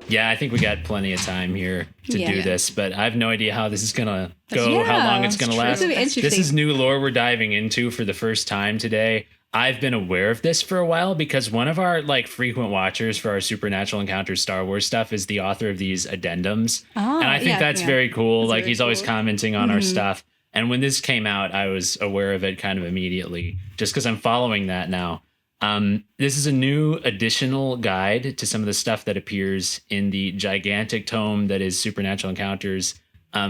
Yeah, I think we got plenty of time here to do this, but I have no idea how this is going to go, how long it's going to last. This is new lore we're diving into for the first time today. I've been aware of this for a while because one of our like frequent watchers for our Supernatural Encounters Star Wars stuff is the author of these addendums. And I think that's very cool. That's like he's always commenting on our stuff. And when this came out, I was aware of it kind of immediately just because I'm following that now. This is a new additional guide to some of the stuff that appears in the gigantic tome that is Supernatural Encounters.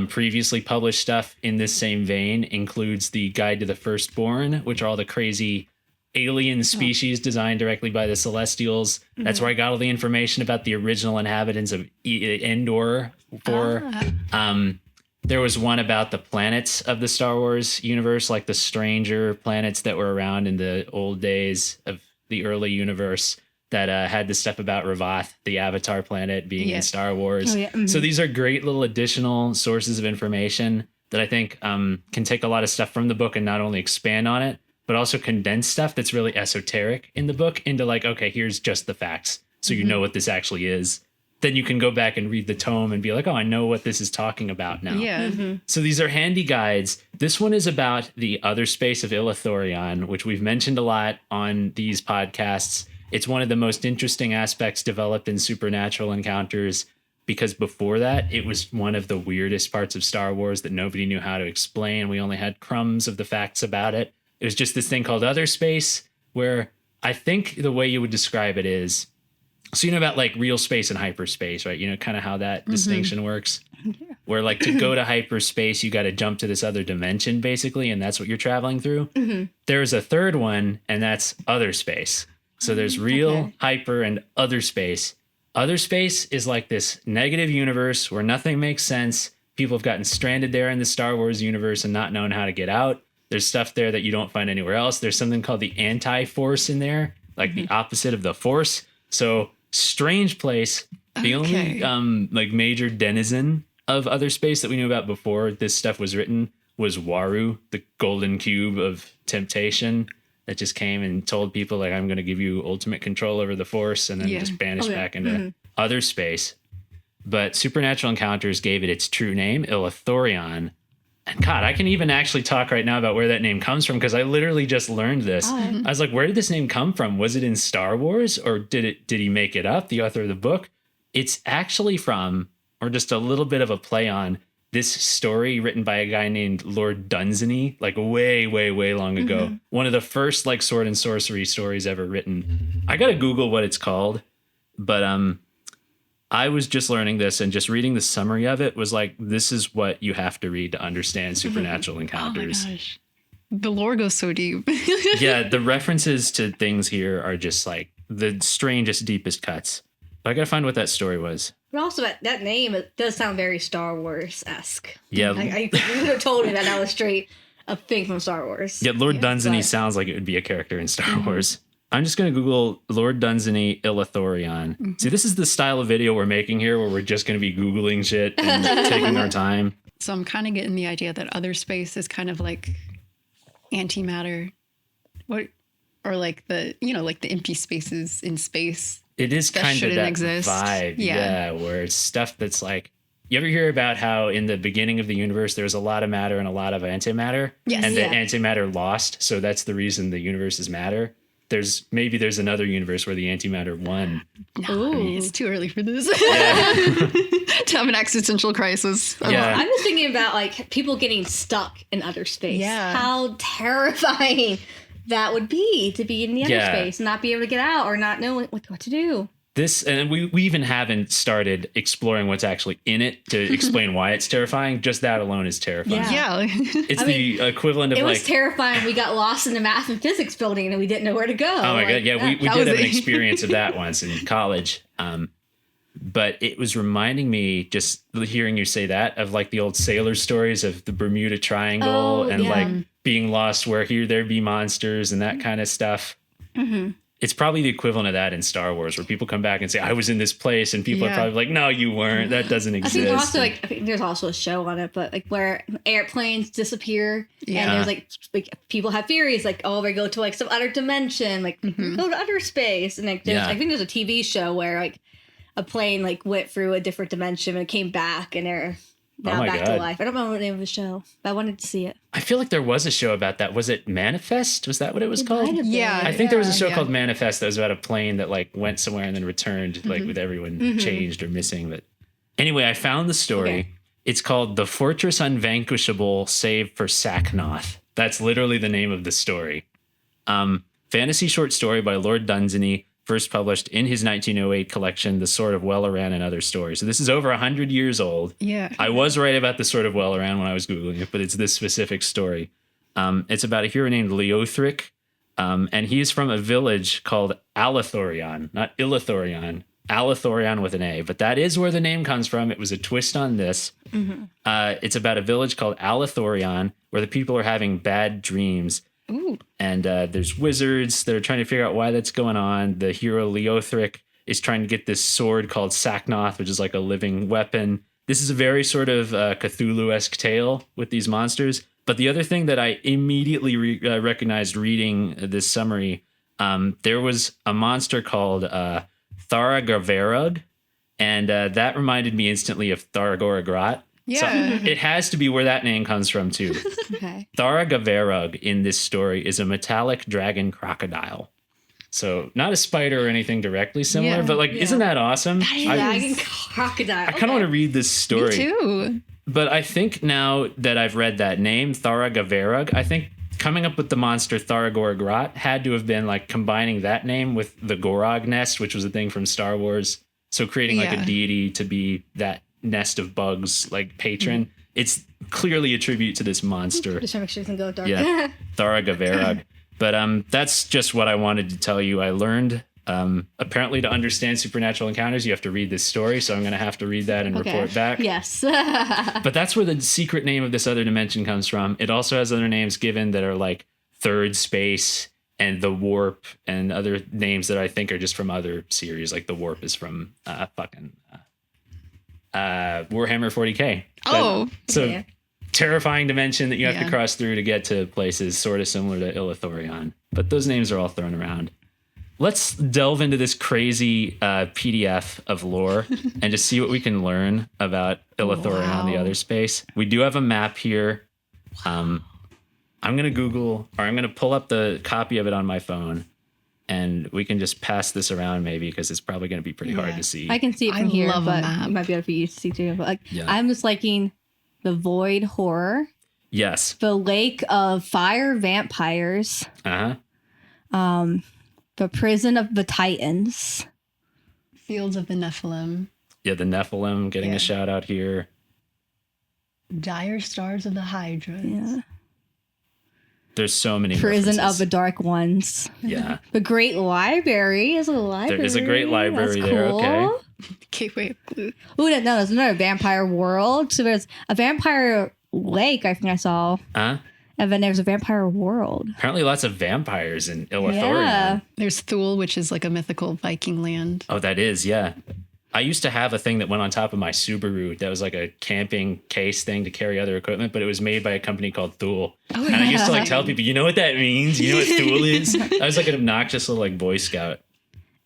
Previously published stuff in this same vein includes the Guide to the Firstborn, which are all the crazy alien species designed directly by the Celestials. That's where I got all the information about the original inhabitants of Endor. There was one about the planets of the Star Wars universe, like the stranger planets that were around in the old days of the early universe that had the stuff about Ravath, the Avatar planet, being in Star Wars. So these are great little additional sources of information that I think can take a lot of stuff from the book and not only expand on it, but also condense stuff that's really esoteric in the book into like, okay, here's just the facts. So you know what this actually is. Then you can go back and read the tome and be like, oh, I know what this is talking about now. So these are handy guides. This one is about the Otherspace of Illathurion, which we've mentioned a lot on these podcasts. It's one of the most interesting aspects developed in Supernatural Encounters because before that, it was one of the weirdest parts of Star Wars that nobody knew how to explain. We only had crumbs of the facts about it. It was just this thing called Otherspace, where I think the way you would describe it is, so you know about like real space and hyperspace, right? You know, kind of how that distinction works. Where like to go to hyperspace, you got to jump to this other dimension, basically, and that's what you're traveling through. There's a third one, and that's other space. So there's real, hyper, and other space. Other space is like this negative universe where nothing makes sense. People have gotten stranded there in the Star Wars universe and not known how to get out. There's stuff there that you don't find anywhere else. There's something called the anti-force in there, like the opposite of the force. So strange place. The only like major denizen of other space that we knew about before this stuff was written was Waru, the golden cube of temptation that just came and told people like, I'm going to give you ultimate control over the force, and then just vanished back into other space. But Supernatural Encounters gave it its true name, Illathurion. And God, I can even actually talk right now about where that name comes from because I literally just learned this. I was like, where did this name come from? Was it in Star Wars or did he make it up, the author of the book? It's actually from, or just a little bit of a play on, this story written by a guy named Lord Dunsany, like way, way, way long ago. One of the first like sword and sorcery stories ever written. I got to Google what it's called, but I was just learning this and just reading the summary of it was like, this is what you have to read to understand Supernatural Encounters. Oh my gosh. The lore goes so deep. Yeah, the references to things here are just like the strangest, deepest cuts. But I gotta find what that story was. But also that name, it does sound very Star Wars-esque. Yeah. You would have told me that was straight a thing from Star Wars. Yeah, Lord Dunsany sounds like it would be a character in Star Wars. I'm just going to Google Lord Dunsany Illathurion. See, this is the style of video we're making here where we're just going to be Googling shit and taking our time. So I'm kind of getting the idea that other space is kind of like antimatter. What, or like the, you know, like the empty spaces in space. It is that kind of that exist. vibe. Yeah, where it's stuff that's like, you ever hear about how in the beginning of the universe, there was a lot of matter and a lot of antimatter? Yes. And the antimatter lost. So that's the reason the universe is matter. There's another universe where the antimatter won. No, it's too early for this. To have an existential crisis. Yeah. I'm just thinking about like people getting stuck in outer space. Yeah. How terrifying that would be to be in the other space and not be able to get out or not know what to do. This, and we even haven't started exploring what's actually in it to explain why it's terrifying. Just that alone is terrifying. Yeah. It's the equivalent of it like... was terrifying. We got lost in the math and physics building and we didn't know where to go. Oh my God. Yeah, we did have an it. experience of that once in college. But it was reminding me, just hearing you say that, of like the old sailor stories of the Bermuda Triangle like being lost where here there be monsters and that kind of stuff. It's probably the equivalent of that in Star Wars, where people come back and say, I was in this place, and people are probably like, no, you weren't. That doesn't exist. I think there's also a show on it, but like where airplanes disappear and there's like people have theories like, oh, they go to like some other dimension, like go to outer space. And like I think there's a TV show where like a plane like went through a different dimension and it came back and they're now my back God. to life. I don't remember the name of the show, but I wanted to see it. I feel like there was a show about that. Was it Manifest? Was that what it was It called? might have been. Yeah. I think there was a show Yeah. called Manifest that was about a plane that like went somewhere and then returned, like with everyone changed or missing. But anyway, I found the story. Okay. It's called The Fortress Unvanquishable, Save for Sacknoth. That's literally the name of the story. Fantasy short story by Lord Dunsany, first published in his 1908 collection, The Sword of Welleran and Other Stories. So this is over 100 years old. Yeah. I was right about The Sword of Welleran when I was Googling it, but it's this specific story. It's about a hero named Leothric, and he's from a village called Illathurion, not Illathurion, Illathurion with an A, but that is where the name comes from. It was a twist on this. It's about a village called Illathurion where the people are having bad dreams. Ooh. And there's wizards that are trying to figure out why that's going on. The hero Leothric is trying to get this sword called Sacknoth, which is like a living weapon. This is a very sort of Cthulhu-esque tale with these monsters. But the other thing that I immediately recognized reading this summary, there was a monster called Tharagaverug, and that reminded me instantly of Tharagoragrat. Yeah. So it has to be where that name comes from, too. Okay. Tharagaverug in this story is a metallic dragon crocodile. So not a spider or anything directly similar, Yeah. but like, isn't that awesome? Dragon crocodile. I kind of want to read this story. Me too. But I think now that I've read that name, Tharagaverug, I think coming up with the monster Tharagoragrat had to have been like combining that name with the Gorog nest, which was a thing from Star Wars. So creating like a Yeah. deity to be that nest of bugs, like patron. It's clearly a tribute to this monster. Just trying to make sure it doesn't go dark. Yeah, Tharagaverug. But that's just what I wanted to tell you. I learned apparently to understand supernatural encounters, you have to read this story. So I'm going to have to read that and report back. Yes. But that's where the secret name of this other dimension comes from. It also has other names given that are like Third Space and the Warp and other names that I think are just from other series. Like the Warp is from Warhammer 40K. Oh. So Yeah. terrifying dimension that you have to Yeah. cross through to get to places sort of similar to Illathurion. But those names are all thrown around. Let's delve into this crazy PDF of lore and just see what we can learn about Illathurion on the Wow. Otherspace. We do have a map here. I'm going to Google, or I'm going to pull up the copy of it on my phone, and we can just pass this around maybe because it's probably going to be pretty hard Yeah. to see. I can see it I from here, love a but map. it might be able for you to see too. But like, Yeah. I'm just liking the void horror, Yes. the lake of fire vampires, Uh-huh. the prison of the titans. Fields of the Nephilim. Yeah, the Nephilim getting Yeah. a shout out here. Dire stars of the Hydras. Yeah. There's so many Prison of references. the dark ones. Yeah. The great library is a library. There is a great library That's there, cool. okay. Okay, wait. Ooh, no, there's another vampire world. So there's a vampire lake, I think I saw. Huh? And then there's a vampire world. Apparently lots of vampires in Illathurion. Yeah. There's Thule, which is like a mythical Viking land. Oh, that is, yeah. I used to have a thing that went on top of my Subaru that was like a camping case thing to carry other equipment, but it was made by a company called Thule. Oh, And I used to like tell people, you know what that means? You know what Thule is? I was like an obnoxious little like Boy Scout.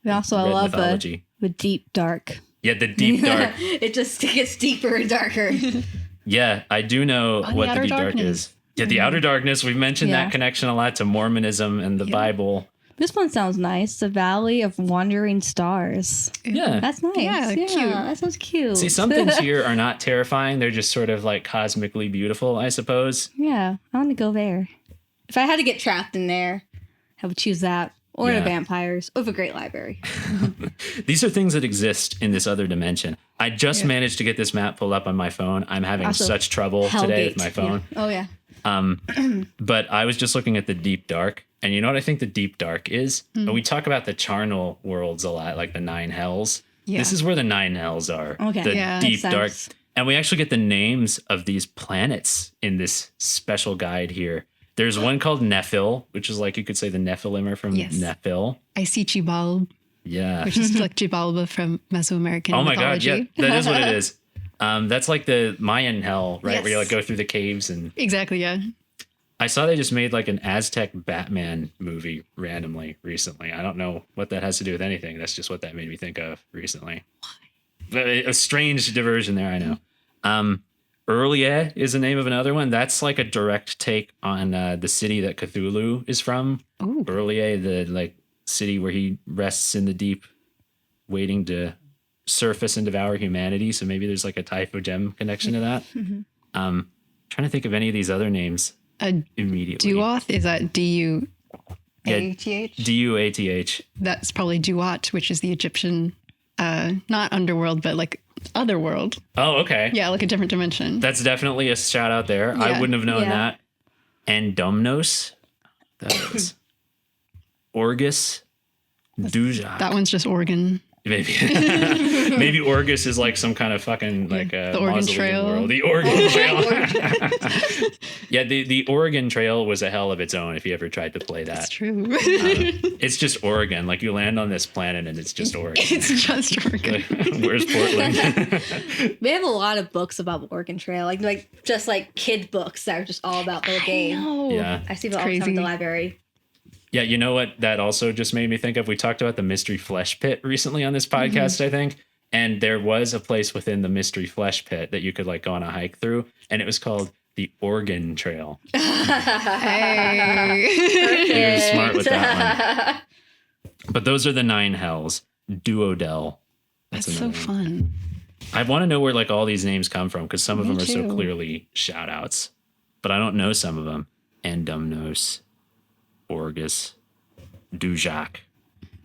And also, I Red love mythology. the deep dark. Yeah, the deep dark. It just gets deeper and darker. Yeah, I do know the what the outer deep dark darkness. is. Yeah, the outer darkness. We've mentioned Yeah. that connection a lot to Mormonism and the Bible. This one sounds nice. The Valley of Wandering Stars. Yeah. That's nice. Yeah, cute. That sounds cute. See, some things here are not terrifying. They're just sort of like cosmically beautiful, I suppose. Yeah, I want to go there. If I had to get trapped in there, I would choose that. Or Yeah. the vampires. Or the great library. These are things that exist in this other dimension. I just managed to get this map pulled up on my phone. I'm having Also, such trouble today with Hellgate. my phone. Yeah. Oh, yeah. But I was just looking at the deep dark. And you know what I think the deep dark is? We talk about the charnel worlds a lot, like the nine hells. Yeah. This is where the nine hells are. Okay. The Yeah. deep Makes dark. sense. And we actually get the names of these planets in this special guide here. There's one called Nephil, which is like you could say the Nephilim are from Yes. Nephil. I see Chibalb, Yeah. which is like Chibalba from Mesoamerican Oh my mythology. god, yeah, that is what it is. That's like the Mayan hell, right? Where you like Yes. go through the caves and Exactly, yeah. I saw they just made like an Aztec Batman movie randomly recently. I don't know what that has to do with anything. That's just what that made me think of recently. A strange diversion there, I know. Urlia is the name of another one. That's like a direct take on the city that Cthulhu is from. Ooh. Urlia, the like city where he rests in the deep, waiting to surface and devour humanity. So maybe there's like a Typho Gem connection to that. Trying to think of any of these other names immediately. Duath, is that D-U-A-T-H? D-U-A-T-H. That's probably Duat, which is the Egyptian, not underworld, but like otherworld. Oh, okay. Yeah, like a different dimension. That's definitely a shout out there. Yeah. I wouldn't have known Yeah. that. And Domnos. That is. Orgus. Duja. That one's just Oregon. Maybe. Maybe Orgus is like some kind of fucking like the Oregon mausoleum Trail. world. The Oregon Trail. Yeah, the Oregon Trail was a hell of its own if you ever tried to play that. That's true. It's just Oregon. Like you land on this planet and it's just Oregon. It's just Oregon. Where's Portland? We have a lot of books about Oregon Trail, like just like kid books that are just all about the game. No. Yeah. I see them all the time at the library. Yeah, you know what that also just made me think of? We talked about the Mystery Flesh Pit recently on this podcast, I think. And there was a place within the Mystery Flesh Pit that you could like go on a hike through. And it was called the Oregon Trail. Hey. You're smart with that one. But those are the 9 hells. Duodel. That's so another one. fun. I want to know where like all these names come from because some of Me them are so too. clearly shout outs. But I don't know some of them. Endumnos, Orgus, Dujak.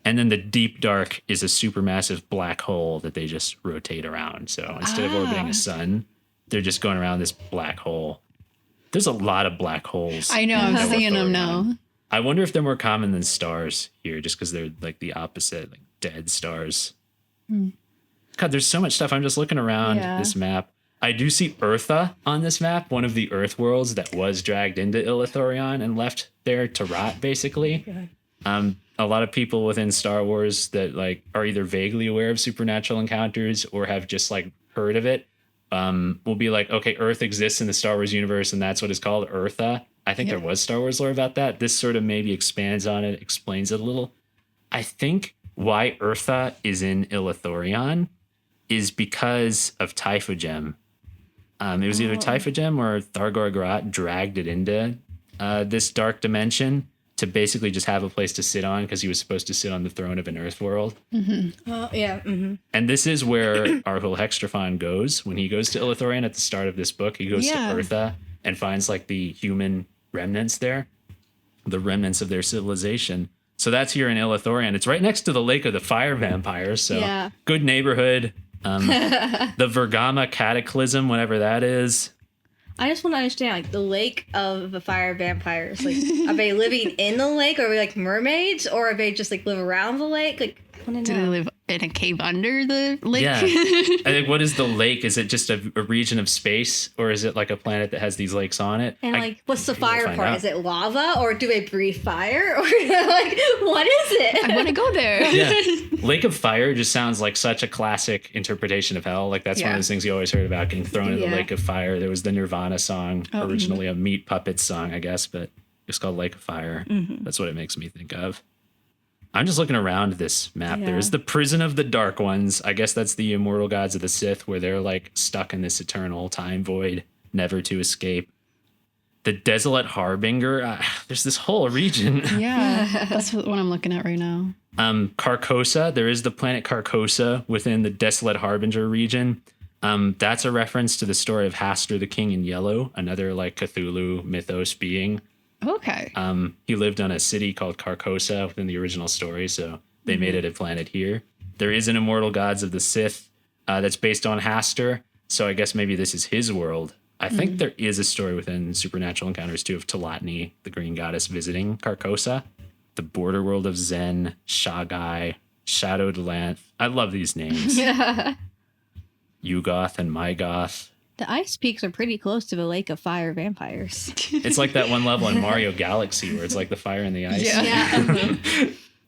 And then the deep dark is a supermassive black hole that they just rotate around. So instead of orbiting a sun, they're just going around this black hole. There's a lot of black holes. I know, I'm in seeing them Illathurion. now. I wonder if they're more common than stars here, just because they're like the opposite, like dead stars. God, there's so much stuff. I'm just looking around Yeah. this map. I do see Eartha on this map, one of the Earth worlds that was dragged into Illathurion and left there to rot, basically. A lot of people within Star Wars that like are either vaguely aware of supernatural encounters or have just like heard of it will be like, okay, Earth exists in the Star Wars universe and that's what it's called, Eartha. I think there was Star Wars lore about that. This sort of maybe expands on it, explains it a little. I think why Eartha is in Illathurion is because of Typho Gem. It was either Typho Gem or Thargor Grot dragged it into this dark dimension to basically just have a place to sit on because he was supposed to sit on the throne of an Earth world. Oh, yeah. Mm-hmm. And this is where Arhul Hextrophon goes. When he goes to Illathurion at the start of this book, he goes to Eartha and finds like the human remnants there, the remnants of their civilization. So that's here in Illathurion. It's right next to the Lake of the Fire Vampires. So good neighborhood. The Vergama Cataclysm, whatever that is. I just want to understand, like, the lake of the fire vampires. Like, are they living in the lake? Or are they like mermaids? Or are they just like live around the lake? Like, I want to Do know. they live in a cave under the lake? Yeah. I think what is the lake? Is it just a region of space, or is it like a planet that has these lakes on it? And like, what's the maybe we'll fire find part? out. Is it lava, or do they breathe fire, or like, what is it? I want to go there. Yeah. Lake of Fire just sounds like such a classic interpretation of hell. Like that's one of those things you always heard about, getting thrown into the Lake of Fire. There was the Nirvana song, originally a Meat Puppets song, I guess, but it's called Lake of Fire. That's what it makes me think of. I'm just looking around this map. Yeah. There's the Prison of the Dark Ones. I guess that's the immortal gods of the Sith, where they're like stuck in this eternal time void, never to escape. The Desolate Harbinger. There's this whole region. Yeah, that's what I'm looking at right now. Carcosa. There is the planet Carcosa within the Desolate Harbinger region. That's a reference to the story of Hastur the King in Yellow, another like Cthulhu mythos being. Okay. He lived on a city called Carcosa within the original story, so they made it a planet here. There is an Immortal Gods of the Sith that's based on Hastur, so I guess maybe this is his world. I think there is a story within Supernatural Encounters too of Talatni, the Green Goddess, visiting Carcosa. The Border World of Zen, Shagai, Shadowed Land. I love these names. Yugoth and Mygoth. The ice peaks are pretty close to the lake of fire vampires. It's like that one level in Mario Galaxy where it's like the fire and the ice. Yeah. Yeah.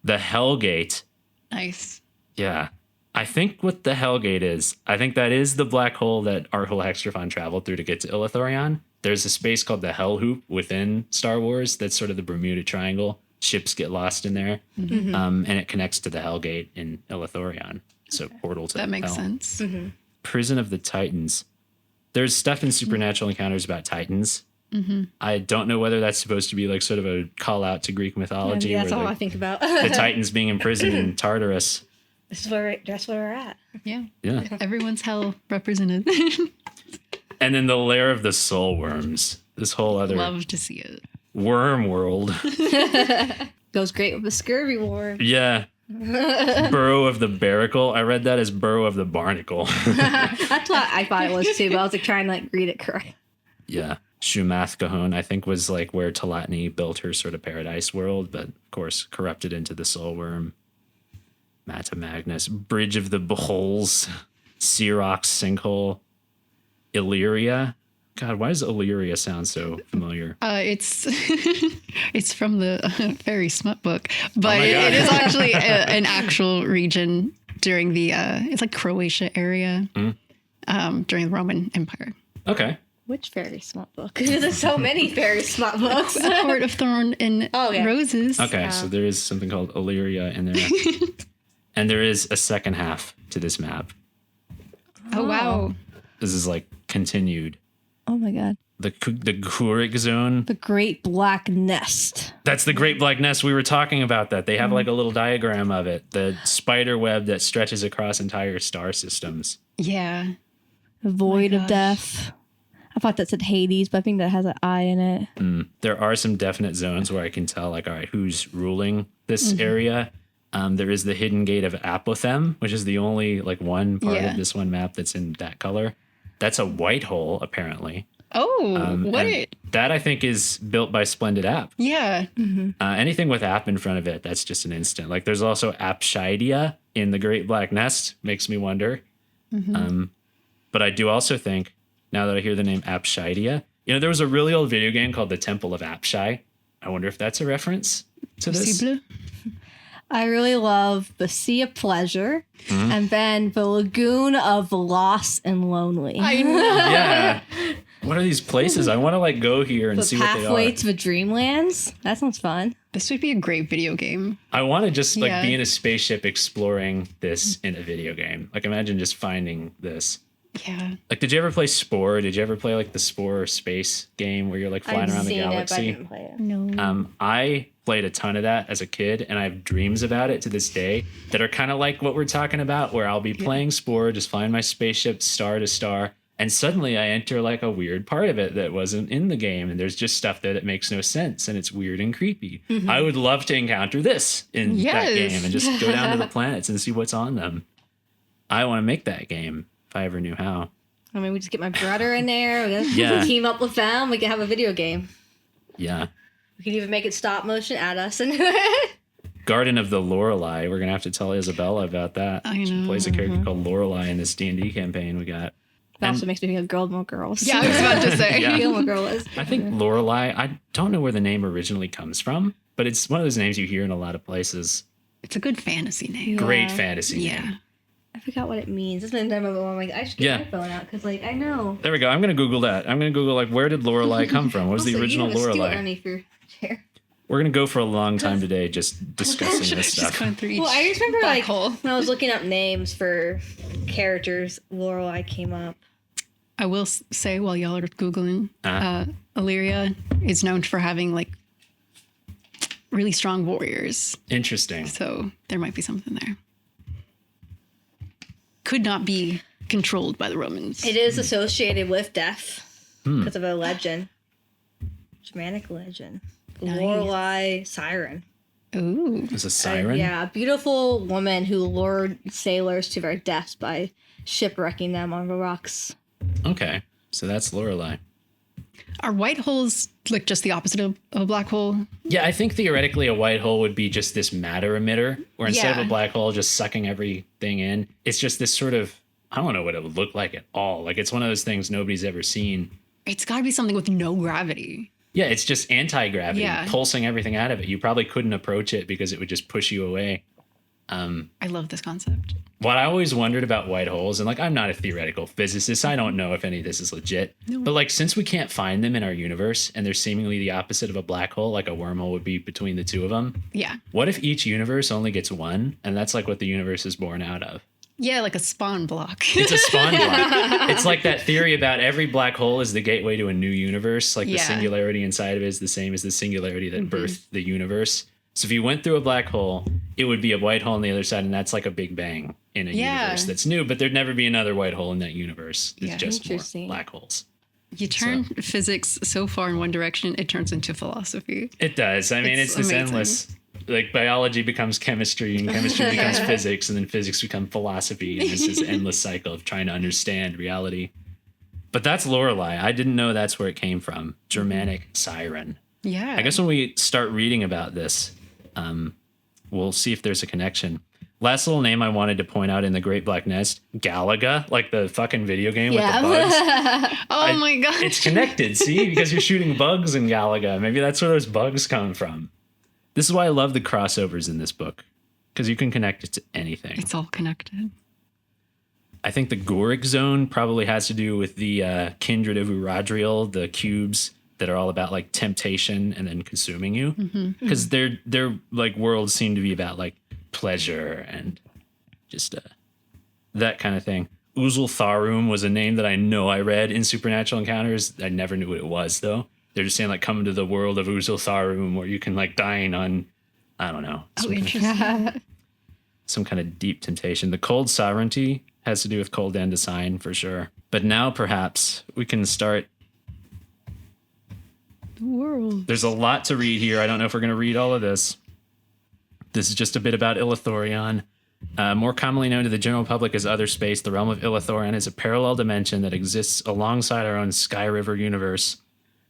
The Hellgate. Nice. Yeah. I think what the Hellgate is, I think that is the black hole that Arhul Hextrophan traveled through to get to Illathurion. There's a space called the Hell Hoop within Star Wars. That's sort of the Bermuda Triangle. Ships get lost in there. And it connects to the Hellgate in Illathurion. So portal to That makes hell. sense. Prison of the Titans. There's stuff in Supernatural Encounters about Titans. I don't know whether that's supposed to be like sort of a call out to Greek mythology. Yeah, that's where all the, I think about. the Titans being imprisoned in Tartarus. That's where we're at. Yeah. Yeah. Everyone's hell represented. And then the lair of the soul worms. This whole other Love to see it. worm world. Goes great with the scurvy worm. Yeah. Burrow of the Barnacle. I read that as Burrow of the Barnacle. That's what I thought it was too, but I was like trying to like read it correct. Yeah. Shumath Cahoon, I think, was like where Talatni built her sort of paradise world, but of course corrupted into the soul worm. Mata Magnus. Bridge of the Beholes. Sirox Sinkhole. Illyria. God, why does Illyria sound so familiar? It's it's from the fairy smut book, but my God. it is actually an actual region during the it's like Croatia area during the Roman Empire. Okay. Which fairy smut book? There's so many fairy smut books. A Court of Thorn and Oh, yeah. Roses. Okay, so there is something called Illyria in there. And there is a second half to this map. Oh wow. This is like continued. Oh my god. The Kurik zone. The Great Black Nest. That's the Great Black Nest. We were talking about that. They have like a little diagram of it. The spider web that stretches across entire star systems. Yeah. The Void of gosh. Death. I thought that said Hades, but I think that has an I in it. There are some definite zones where I can tell, like, all right, who's ruling this area. There is the Hidden Gate of Apothem, which is the only like one part Yeah. of this one map that's in that color. That's a white hole, apparently. Oh, what? And that I think is built by Splendid App. Yeah. Anything with app in front of it, that's just an instant. Like there's also Apshidia in the Great Black Nest, makes me wonder. But I do also think, now that I hear the name Apshidia, there was a really old video game called The Temple of Apshai. I wonder if that's a reference to this. Possible? I really love the Sea of Pleasure and then the Lagoon of Lost and Lonely. I know. Yeah. What are these places? I want to like go here and The see what they Pathway are. to the Dreamlands. That sounds fun. This would be a great video game. I want to just like Yeah. be in a spaceship exploring this in a video game. Like imagine just finding this. Yeah. Like, did you ever play Spore? Did you ever play like the Spore space game where you're like flying around the galaxy? play it. No. I played a ton of that as a kid, and I have dreams about it to this day that are kind of like what we're talking about, where I'll be playing Spore, just flying my spaceship star to star, and suddenly I enter like a weird part of it that wasn't in the game, and there's just stuff there that makes no sense, and it's weird and creepy. I would love to encounter this in that Yes. game and just go down to the planets and see what's on them. I want to make that game if I ever knew how. I mean, we just get my brother in there. We Yeah. team up with them. We can have a video game. Yeah. We can even make it stop motion at us. And Garden of the Lorelei. We're gonna have to tell Isabella about that. I She know. plays a character called Lorelei in this D&D campaign we got. that also makes me think of Gilmore Girls. Yeah, I was about to say. Yeah. Gilmore Girls. I think Lorelei. I don't know where the name originally comes from, but it's one of those names you hear in a lot of places. It's a good fantasy name. Great fantasy. Yeah. name. I forgot what it means. It's been time ago. I'm like, I should get my phone out because, like, I know. There we go. I'm gonna Google that. I'm gonna Google like where did Lorelei come from? What was the Also, original you have a stool Lorelei? underneath your chair. We're gonna go for a long time today just discussing this Just stuff. going through each Well, I just remember, black like, hole. when I was looking up names for characters, Lorelei came up. I will say while y'all are Googling, Illyria is known for having like really strong warriors. Interesting. So there might be something there. Could not be controlled by the Romans. It is associated with death because of a legend. Germanic legend. Nice. Lorelei Siren. Ooh. Is a siren? Yeah, a beautiful woman who lured sailors to their deaths by shipwrecking them on the rocks. Okay. So that's Lorelei. Are white holes like just the opposite of a black hole? Yeah, I think theoretically a white hole would be just this matter emitter, where instead of Yeah. a black hole just sucking everything in, it's just this sort of, I don't know what it would look like at all. Like it's one of those things nobody's ever seen. It's got to be something with no gravity. Yeah, it's just anti-gravity, Yeah. pulsing everything out of it. You probably couldn't approach it because it would just push you away. I love this concept. What I always wondered about white holes, and like I'm not a theoretical physicist, I don't know if any of this is legit. No. But like since we can't find them in our universe and they're seemingly the opposite of a black hole, like a wormhole would be between the two of them. Yeah. What if each universe only gets one, and that's like what the universe is born out of? Yeah, like a spawn block. It's a spawn block. It's like that theory about every black hole is the gateway to a new universe. Like the singularity inside of it is the same as the singularity that birthed the universe. So if you went through a black hole, it would be a white hole on the other side, and that's like a big bang in a universe that's new, but there'd never be another white hole in that universe. It's just more black holes. You turn physics so far in one direction, it turns into philosophy. It does. I mean, it's this endless, like biology becomes chemistry and chemistry becomes physics, and then physics become philosophy, and it's this endless cycle of trying to understand reality. But that's Lorelei. I didn't know that's where it came from. Germanic siren. Yeah. I guess when we start reading about this, we'll see if there's a connection. Last little name I wanted to point out in the Great Black Nest, Galaga, like the fucking video game with the bugs. My God. It's connected, see? Because you're shooting bugs in Galaga. Maybe that's where those bugs come from. This is why I love the crossovers in this book, because you can connect it to anything. It's all connected. I think the Goric zone probably has to do with the kindred of Uradriel, the cubes that are all about like temptation and then consuming you, because their like worlds seem to be about like pleasure and just that kind of thing. Uzul Tharum was a name that I know I read in Supernatural Encounters. I never knew what it was though. They're just saying like come to the world of Uzul Tharum where you can like dine on, I don't know, some kind of deep temptation. The cold sovereignty has to do with cold and design for sure. But now perhaps we can start. The world. There's a lot to read here. I don't know if we're going to read all of this. This is just a bit about Illathurion. More commonly known to the general public as Otherspace, the realm of Illathurion is a parallel dimension that exists alongside our own Sky River universe.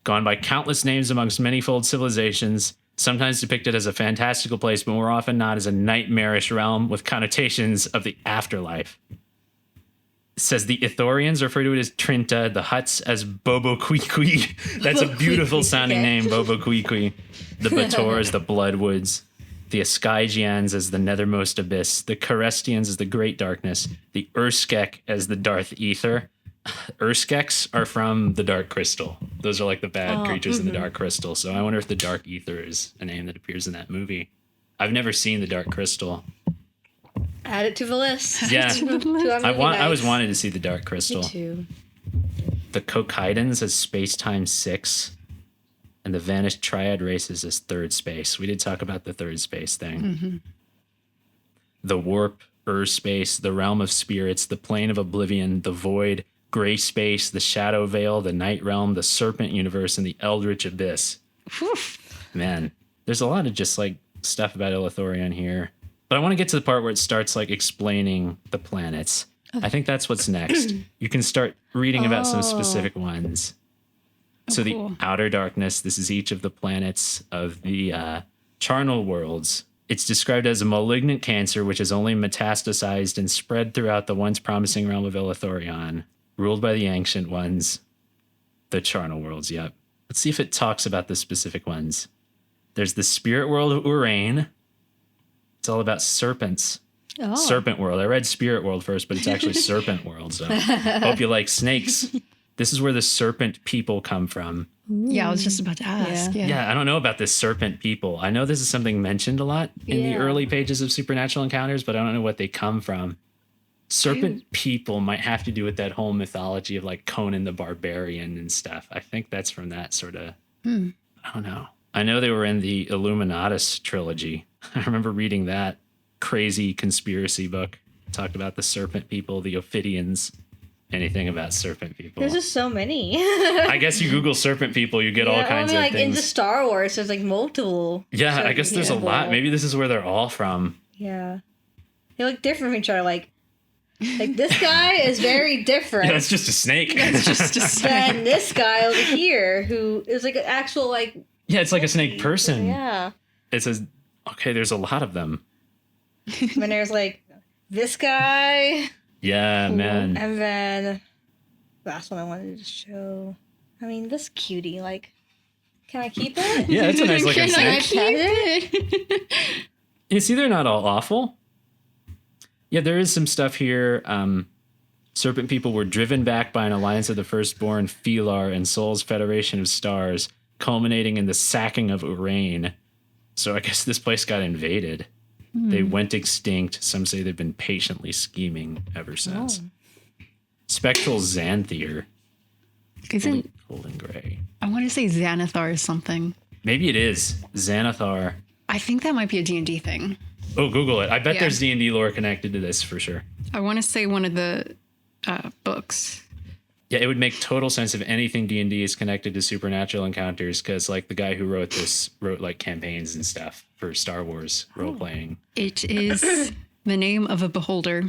Gone by countless names amongst manyfold civilizations, sometimes depicted as a fantastical place, but more often not as a nightmarish realm with connotations of the afterlife. It says the Ithorians refer to it as Trinta, the Huts as Boboquiqui. That's a beautiful sounding name, Boboquiqui. The Bator as the Bloodwoods. The Askygians as the Nethermost Abyss. The Carestians as the Great Darkness. The Urskek as the Darth Ether. Urskeks are from the Dark Crystal. Those are like the bad creatures in the Dark Crystal. So I wonder if the Dark Ether is a name that appears in that movie. I've never seen the Dark Crystal. Add it to the list. Yeah. I was nights. wanted to see the Dark Crystal. Me too. The Kokidans as Space-Time 6. And the Vanished Triad races as Third Space. We did talk about the Third Space thing. The Warp, Space, the Realm of Spirits, the Plane of Oblivion, the Void, Gray Space, the Shadow Veil, the Night Realm, the Serpent Universe, and the Eldritch Abyss. Man, there's a lot of just like stuff about Illathurion here. But I want to get to the part where it starts like explaining the planets. I think that's what's next. You can start reading about some specific ones. So the Outer Darkness, this is each of the planets of the charnel worlds. It's described as a malignant cancer which has only metastasized and spread throughout the once promising realm of Illathurion, ruled by the Ancient Ones. The charnel worlds, yep. Let's see if it talks about the specific ones. There's the spirit world of Urain. It's all about serpents. Serpent world. I read spirit world first, but it's actually serpent world. So hope you like snakes. This is where the serpent people come from. Yeah, I was just about to ask. Yeah, I don't know about this serpent people. I know this is something mentioned a lot in the early pages of Supernatural Encounters, but I don't know what they come from. Serpent people might have to do with that whole mythology of like Conan the Barbarian and stuff. I think that's from that sort of, I don't know. I know they were in the Illuminatus trilogy. I remember reading that crazy conspiracy book. It talked about the serpent people, the Ophidians, anything about serpent people. There's just so many. I guess you Google serpent people, you get all kinds of like things. into Star Wars, there's like multiple. Yeah, I guess there's a lot. Maybe this is where they're all from. Yeah. They look different from each other. Like this guy is very different. Yeah, it's just a snake. It's just a snake. Than this guy over here who is like an actual like. Yeah, it's like a snake person. Yeah. It says, okay, there's a lot of them. And then there's like this guy. Yeah, man. And then last one I wanted to show. I mean, this cutie, like, can I keep it? Yeah, it's a nice looking Can I snake. keep it? You see, they're not all awful. Yeah, there is some stuff here. Serpent people were driven back by an alliance of the firstborn, Felar, and Sol's Federation of Stars, culminating in the sacking of Urain. So I guess this place got invaded. They went extinct. Some say they've been patiently scheming ever since. Spectral Xanthier. Isn't Golden Gray. I want to say Xanathar is something. Maybe it is. Xanathar. I think that might be a D&D thing. Oh, Google it. I bet Yeah. there's D&D lore connected to this for sure. I want to say one of the books. Yeah, it would make total sense if anything D&D is connected to supernatural encounters, because like the guy who wrote this wrote like campaigns and stuff for Star Wars role-playing. It is the name of a beholder,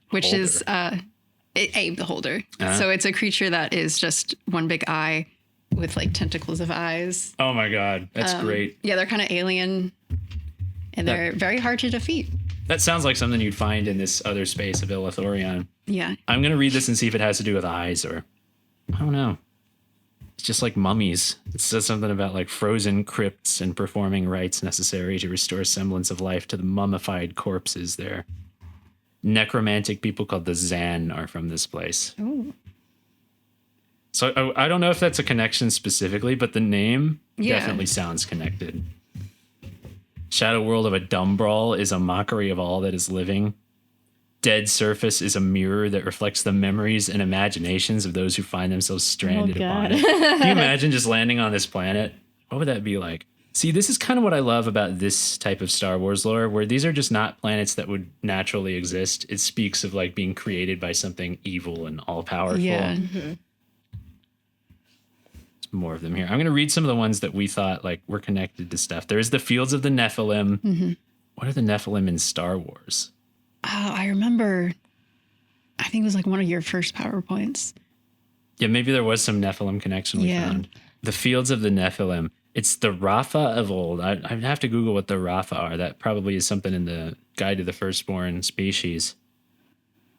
which is a beholder. So it's a creature that is just one big eye with like tentacles of eyes. Oh my god, that's great. Yeah, they're kind of alien, and they're very hard to defeat. That sounds like something you'd find in this other space of Illathurion. Yeah. I'm going to read this and see if it has to do with eyes or... I don't know. It's just like mummies. It says something about like frozen crypts and performing rites necessary to restore semblance of life to the mummified corpses there. Necromantic people called the Zan are from this place. Oh. So I don't know if that's a connection specifically, but the name Yeah. definitely sounds connected. Shadow World of a Dumbrawl is a mockery of all that is living. Dead Surface is a mirror that reflects the memories and imaginations of those who find themselves stranded upon it. Can you imagine just landing on this planet? What would that be like? See, this is kind of what I love about this type of Star Wars lore, where these are just not planets that would naturally exist. It speaks of like being created by something evil and all-powerful. Yeah. More of them here. I'm going to read some of the ones that we thought like were connected to stuff. There's the Fields of the Nephilim. What are the Nephilim in Star Wars? Oh, I remember. I think it was like one of your first PowerPoints. Yeah, maybe there was some Nephilim connection we found. The Fields of the Nephilim. It's the Rapha of old. I'd have to Google what the Rapha are. That probably is something in the Guide to the Firstborn Species.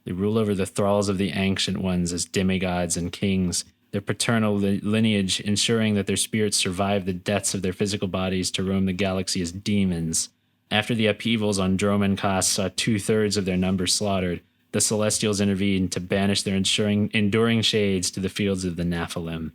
They rule over the thralls of the Ancient Ones as demigods and kings. Their paternal lineage ensuring that their spirits survive the deaths of their physical bodies to roam the galaxy as demons. After the upheavals on Dromenkos saw 2/3 of their number slaughtered, the Celestials intervened to banish their enduring shades to the fields of the Nephilim.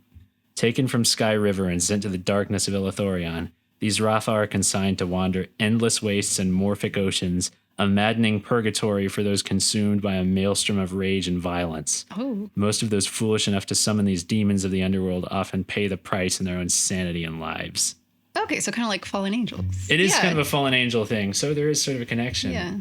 Taken from Sky River and sent to the darkness of Illathurion, these Rapha are consigned to wander endless wastes and morphic oceans, a maddening purgatory for those consumed by a maelstrom of rage and violence. Oh. Most of those foolish enough to summon these demons of the underworld often pay the price in their own sanity and lives. Okay, so kind of like fallen angels. It is kind of a fallen angel thing, so there is sort of a connection. Yeah.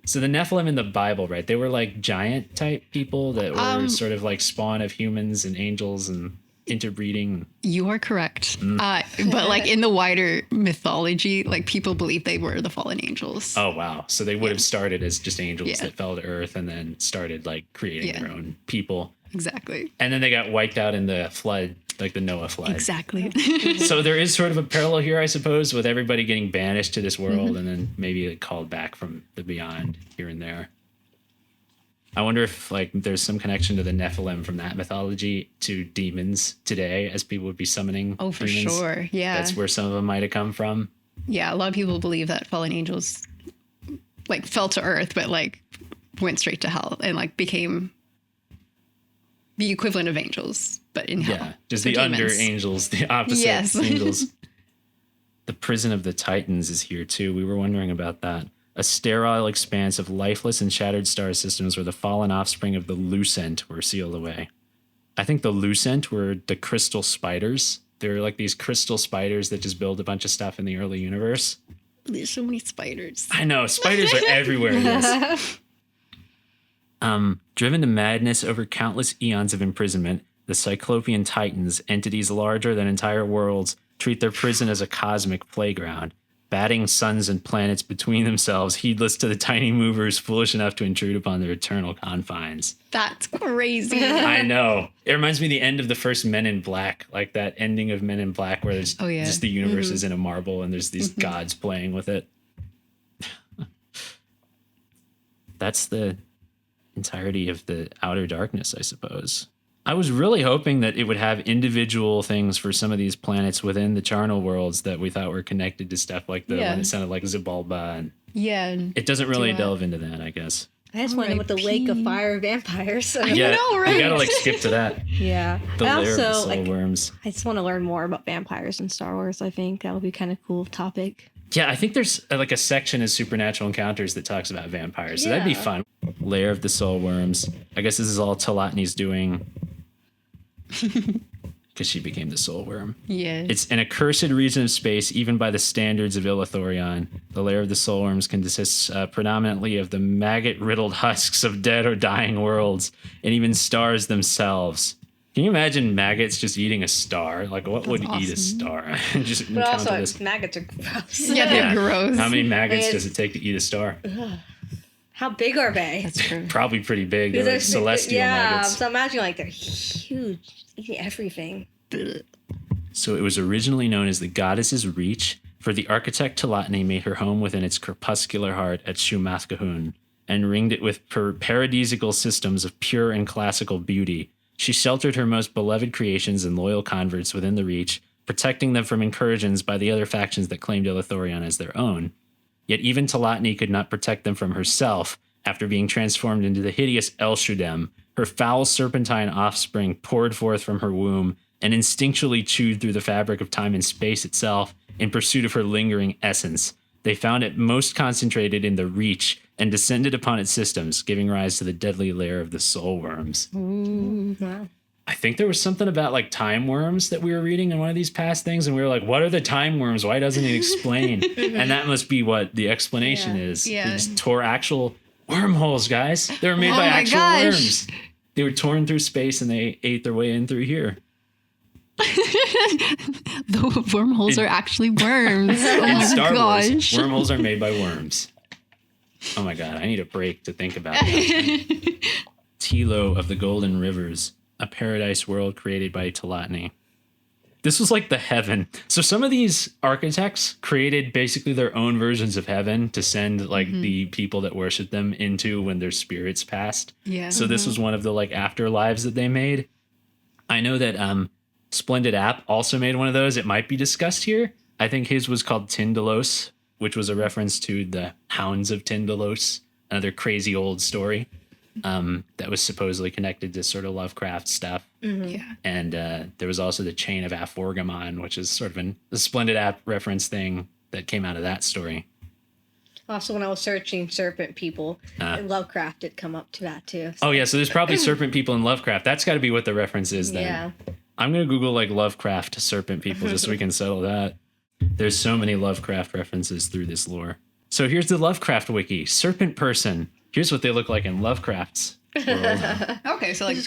So the Nephilim in the Bible, right? They were like giant type people that were sort of like spawn of humans and angels and interbreeding. You are correct. But like in the wider mythology, like people believe they were the fallen angels. Oh, wow. So they would have started as just angels Yeah. that fell to earth and then started like creating their own people. Exactly. And then they got wiped out in the flood, like the Noah flood. Exactly. So there is sort of a parallel here, I suppose, with everybody getting banished to this world and then maybe like, called back from the beyond here and there. I wonder if like there's some connection to the Nephilim from that mythology to demons today, as people would be summoning. Oh, for demons. sure. Yeah. That's where some of them might have come from. Yeah, a lot of people believe that fallen angels like fell to earth, but like went straight to hell and like became the equivalent of angels, but in hell. Yeah, just So the demons. under angels, the opposite Yes. angels. The prison of the Titans is here too. We were wondering about that. A sterile expanse of lifeless and shattered star systems where the fallen offspring of the Lucent were sealed away. I think the Lucent were the crystal spiders. They're like these crystal spiders that just build a bunch of stuff in the early universe. There's so many spiders. I know, spiders are everywhere in this. Driven to madness over countless eons of imprisonment, the Cyclopean Titans, entities larger than entire worlds, treat their prison as a cosmic playground, batting suns and planets between themselves, heedless to the tiny movers foolish enough to intrude upon their eternal confines. That's crazy. I know. It reminds me of the end of the first Men in Black, like that ending of Men in Black where there's just the universe is in a marble and there's these gods playing with it. That's the entirety of the outer darkness, I suppose. I was really hoping that it would have individual things for some of these planets within the charnel worlds that we thought were connected to stuff like the one that sounded like Xibalba. And Yeah. it doesn't really Do I- delve into that, I guess. I just want to know what the Lake of Fire vampires. So. Yeah, know, right? You gotta like skip to that. Yeah. The I lair of the also, soul worms. I just want to learn more about vampires in Star Wars. I think that would be kind of cool topic. Yeah, I think there's like a section of supernatural encounters that talks about vampires. So that'd be fun. Lair of the soul worms. I guess this is all Talatni's doing. Because she became the soul worm. Yes. It's an accursed region of space, even by the standards of Illathurion. The lair of the soul worms consists predominantly of the maggot-riddled husks of dead or dying worlds, and even stars themselves. Can you imagine maggots just eating a star? Like, what would eat a star? Just But also, encounter this. maggots are gross. Yeah, they're gross. How many maggots does it take to eat a star? How big are they? That's true. Probably pretty big. They're like celestial maggots. So imagine like they're huge, eating everything. So it was originally known as the Goddess's Reach, for the architect Talatni made her home within its crepuscular heart at Shumathkahun, and ringed it with paradisical systems of pure and classical beauty. She sheltered her most beloved creations and loyal converts within the Reach, protecting them from incursions by the other factions that claimed Illathurion as their own. Yet even Talatni could not protect them from herself. After being transformed into the hideous El-Shudem, her foul serpentine offspring poured forth from her womb and instinctually chewed through the fabric of time and space itself in pursuit of her lingering essence. They found it most concentrated in the Reach and descended upon its systems, giving rise to the deadly lair of the soul worms. Ooh, wow. I think there was something about like time worms that we were reading in one of these past things, and we were like, what are the time worms? Why doesn't it explain? And that must be what the explanation is. Yeah. They just tore actual wormholes, guys. They were made by my actual gosh. worms. They were torn through space and they ate their way in through here. The wormholes are actually worms. Oh In my Star gosh. Wars, wormholes are made by worms. Oh my god, I need a break to think about that. Tilo of the Golden Rivers, a paradise world created by Talatni. This was like the heaven. So some of these architects created basically their own versions of heaven to send like the people that worship them into when their spirits passed. Yeah. So this was one of the like afterlives that they made. I know that Splendid App also made one of those. It might be discussed here. I think his was called Tyndalos, which was a reference to the Hounds of Tyndalos, another crazy old story that was supposedly connected to sort of Lovecraft stuff. Yeah. And there was also the Chain of Aphorgamon, which is sort of a Splendid App reference thing that came out of that story. Also, when I was searching serpent people, Lovecraft did come up to that too. Oh, yeah. So there's probably serpent people in Lovecraft. That's got to be what the reference is then. Yeah. I'm going to Google like Lovecraft serpent people just so we can settle that. There's so many Lovecraft references through this lore. So here's the Lovecraft wiki. Serpent person. Here's what they look like in Lovecraft's world. Okay, so like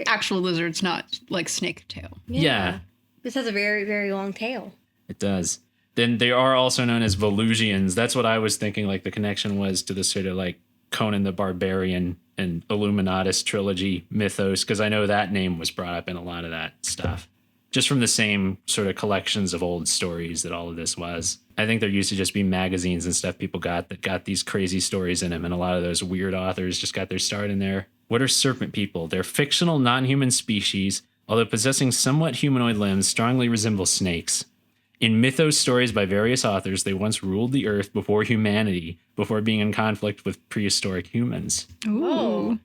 actual lizards, not like snake tail. Yeah, This has a very, very long tail. it does. Then they are also known as Volusians. That's what I was thinking, like the connection was to the sort of like Conan the Barbarian and Illuminatus trilogy mythos, because I know that name was brought up in a lot of that stuff. Just from the same sort of collections of old stories that all of this was. I think there used to just be magazines and stuff people got that got these crazy stories in them, and a lot of those weird authors just got their start in there. What are serpent people? They're fictional non-human species, although possessing somewhat humanoid limbs, strongly resemble snakes. In mythos stories by various authors, they once ruled the earth before humanity, before being in conflict with prehistoric humans. Ooh.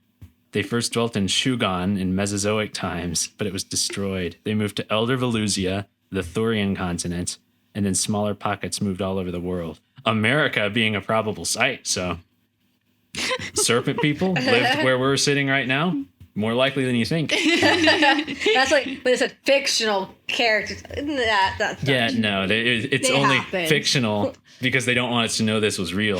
They first dwelt in Shugon in Mesozoic times, but it was destroyed. They moved to Elder Valusia, the Thurian continent, and then smaller pockets moved all over the world. America being a probable site, so serpent people lived where we're sitting right now. More likely than you think. That's like, but it's a fictional character. That's Yeah, no, it's They only happened. fictional because they don't want us to know this was real.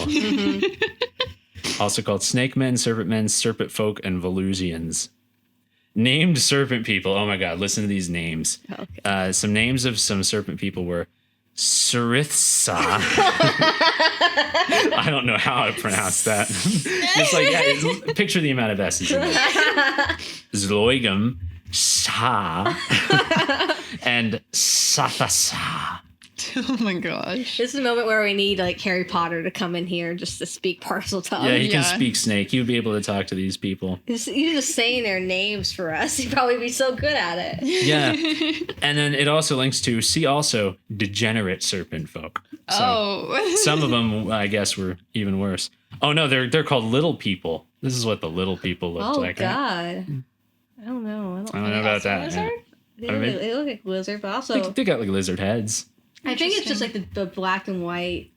Also called snake men, serpent folk, and Volusians. Named serpent people. Oh my god, listen to these names. Okay. Some names of some serpent people were Sarithsa. I don't know how to pronounce that. Just like, yeah, picture the amount of S's in it. Zloigum, Sa, and Sathasa. Oh my gosh. This is a moment where we need like Harry Potter to come in here just to speak parcel tongue. Yeah, he can Yeah. speak snake. He would be able to talk to these people. You just saying their names for us. He'd probably be so good at it. Yeah. And then it also links to, see also, degenerate serpent folk. So Oh. some of them, I guess, were even worse. Oh no, they're called little people. This is what the little people looked Oh like. Right? God. I don't know. I don't know about that. Lizard? I mean, They look like lizard, but also they got like lizard heads. I think it's just like the black and white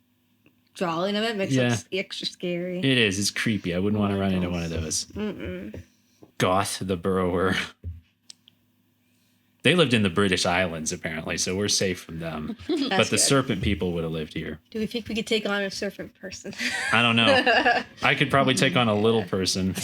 drawing of it makes it look extra scary. It is. It's creepy. I wouldn't want to run into one of those. Goth the burrower. They lived in the British Islands, apparently, so we're safe from them. But the serpent people would have lived here. Do we think we could take on a serpent person? I don't know. I could probably take on a little person.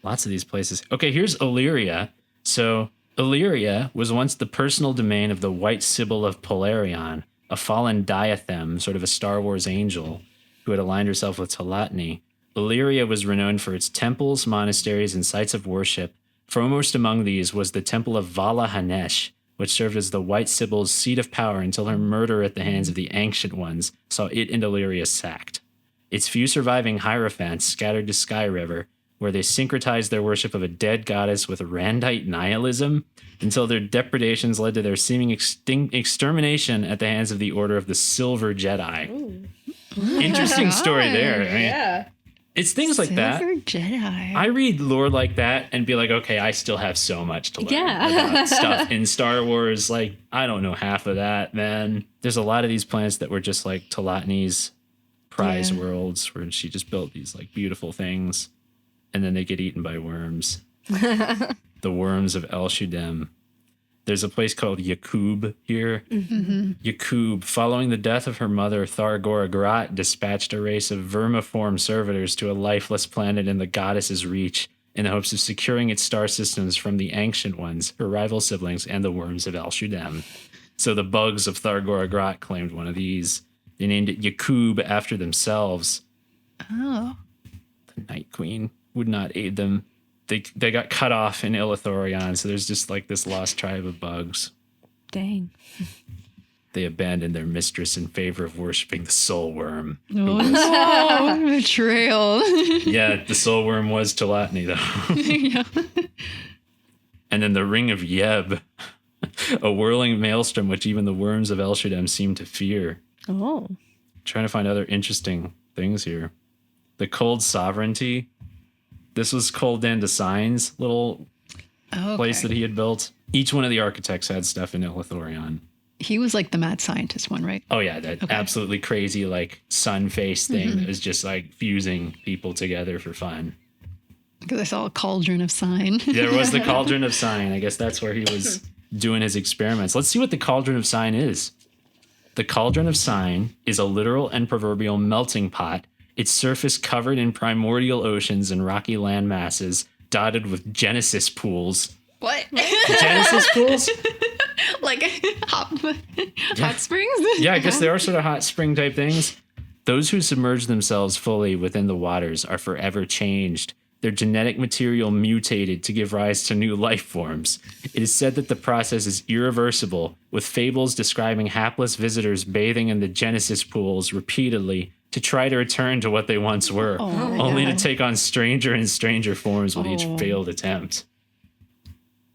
Lots of these places. Okay, here's Illyria. So Illyria was once the personal domain of the White Sibyl of Polarion, a fallen diathem, sort of a Star Wars angel, who had aligned herself with Telatni. Illyria was renowned for its temples, monasteries, and sites of worship. Foremost among these was the temple of Vala Hanesh, which served as the White Sibyl's seat of power until her murder at the hands of the Ancient Ones saw it and Illyria sacked. Its few surviving hierophants scattered to Sky River, where they syncretized their worship of a dead goddess with Randite nihilism, until their depredations led to their seeming extermination at the hands of the Order of the Silver Jedi. Interesting story there. I mean, Yeah. it's things like that. Silver Jedi. I read lore like that and be like, okay, I still have so much to learn Yeah. about stuff in Star Wars. Like, I don't know half of that, man. There's a lot of these planets that were just like Telatni's prize worlds, where she just built these like beautiful things, and then they get eaten by worms. The worms of El Shudem. There's a place called Yakub here. Yakub, following the death of her mother, Thargora Grat dispatched a race of vermiform servitors to a lifeless planet in the goddess's reach in the hopes of securing its star systems from the Ancient Ones, her rival siblings, and the worms of El Shudem. So the bugs of Thargora Grat claimed one of these. They named it Yakub after themselves. Oh. The Night Queen would not aid them. They got cut off in Illathurion, so there's just like this lost tribe of bugs. Dang. They abandoned their mistress in favor of worshiping the soul worm. Oh, betrayal. Yeah, the soul worm was Telatni, though. Yeah. And then the Ring of Yeb, a whirling maelstrom which even the worms of El Shudem seem to fear. Oh. Trying to find other interesting things here. The Cold Sovereignty. This was Coldan Design's little place that he had built. Each one of the architects had stuff in Illathurion. He was like the mad scientist one, right? Oh, yeah, that absolutely crazy, like, sun face thing that was just, like, fusing people together for fun. Because I saw a cauldron of sign. There was the Cauldron of Sign. I guess that's where he was doing his experiments. Let's see what the Cauldron of Sign is. The Cauldron of Sign is a literal and proverbial melting pot, its surface covered in primordial oceans and rocky land masses, dotted with Genesis pools. What? Genesis pools? Like hot springs? Yeah, I guess they are sort of hot spring type things. Those who submerge themselves fully within the waters are forever changed. Their genetic material mutated to give rise to new life forms. It is said that the process is irreversible, with fables describing hapless visitors bathing in the Genesis pools repeatedly to try to return to what they once were, only to take on stranger and stranger forms with each failed attempt.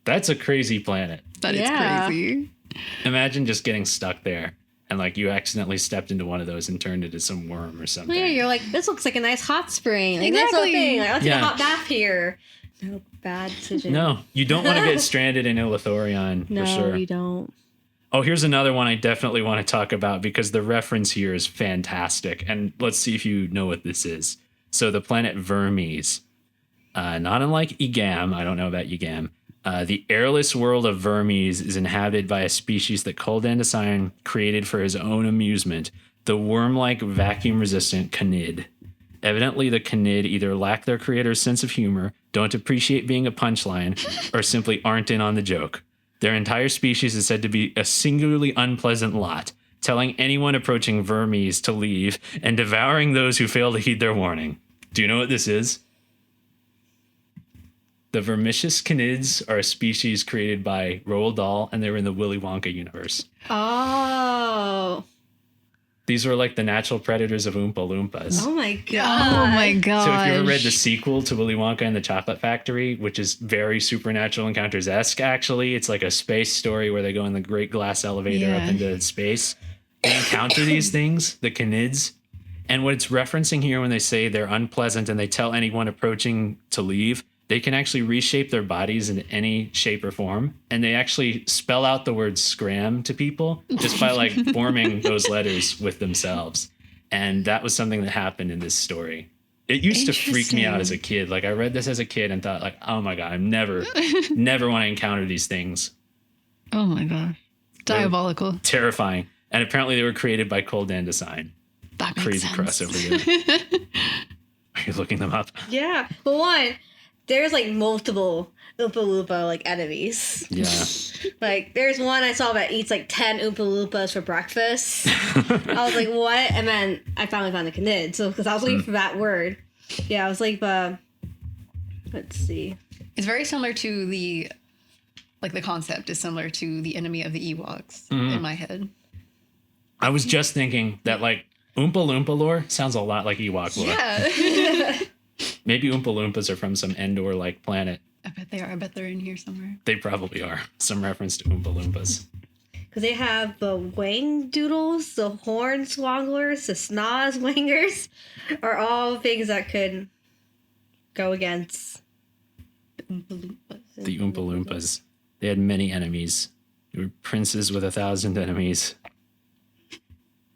That's a crazy planet. That is crazy. Imagine just getting stuck there and like you accidentally stepped into one of those and turned into some worm or something. Yeah, you're like, this looks like a nice hot spring. Like, Exactly. That's the thing. Like, let's get a hot bath here. No, bad decision. No, you don't want to get stranded in Illathurion No, for sure. you don't. Oh, here's another one I definitely want to talk about because the reference here is fantastic. And let's see if you know what this is. So the planet Vermes, not unlike Egam, I don't know about Egam, the airless world of Vermes is inhabited by a species that Coldan Design created for his own amusement, the worm-like vacuum-resistant canid. Evidently, the canid either lack their creator's sense of humor, don't appreciate being a punchline, or simply aren't in on the joke. Their entire species is said to be a singularly unpleasant lot, telling anyone approaching Vermes to leave and devouring those who fail to heed their warning. Do you know what this is? The vermicious canids are a species created by Roald Dahl, and they were in the Willy Wonka universe. Oh. These were like the natural predators of Oompa-Loompas. Oh my god. Oh my god. So if you ever read the sequel to Willy Wonka and the Chocolate Factory, which is very Supernatural Encounters-esque, actually, it's like a space story where they go in the great glass elevator up into space. They encounter these things, the canids, And what it's referencing here when they say they're unpleasant and they tell anyone approaching to leave, they can actually reshape their bodies in any shape or form. And they actually spell out the word scram to people just by like forming those letters with themselves. And that was something that happened in this story. It used to freak me out as a kid. Like I read this as a kid and thought like, oh my God, I'm never want to encounter these things. Oh my gosh. Diabolical. Terrifying. And apparently they were created by Coldan Design. That makes Crazy sense. crossover there. Are you looking them up? Yeah. But one, there's like multiple Oompa-Loompa like enemies. Yeah. Like there's one I saw that eats like 10 Oompa-Loompas for breakfast. I was like, what? And then I finally found the Canid. So because I was looking for that word. Yeah, I was like, let's see. It's very similar to the concept is similar to the enemy of the Ewoks in my head. I was just thinking that like Oompa-Loompa lore sounds a lot like Ewok lore. Yeah. Maybe Oompa-Loompas are from some Endor-like planet. I bet they are. I bet they're in here somewhere. They probably are. Some reference to Oompa-Loompas. Because they have the wang doodles, the horn swogglers, the snoz wangers, are all things that could go against the Oompa-Loompas. The Oompa-Loompas. They had many enemies. They were princes with 1,000 enemies.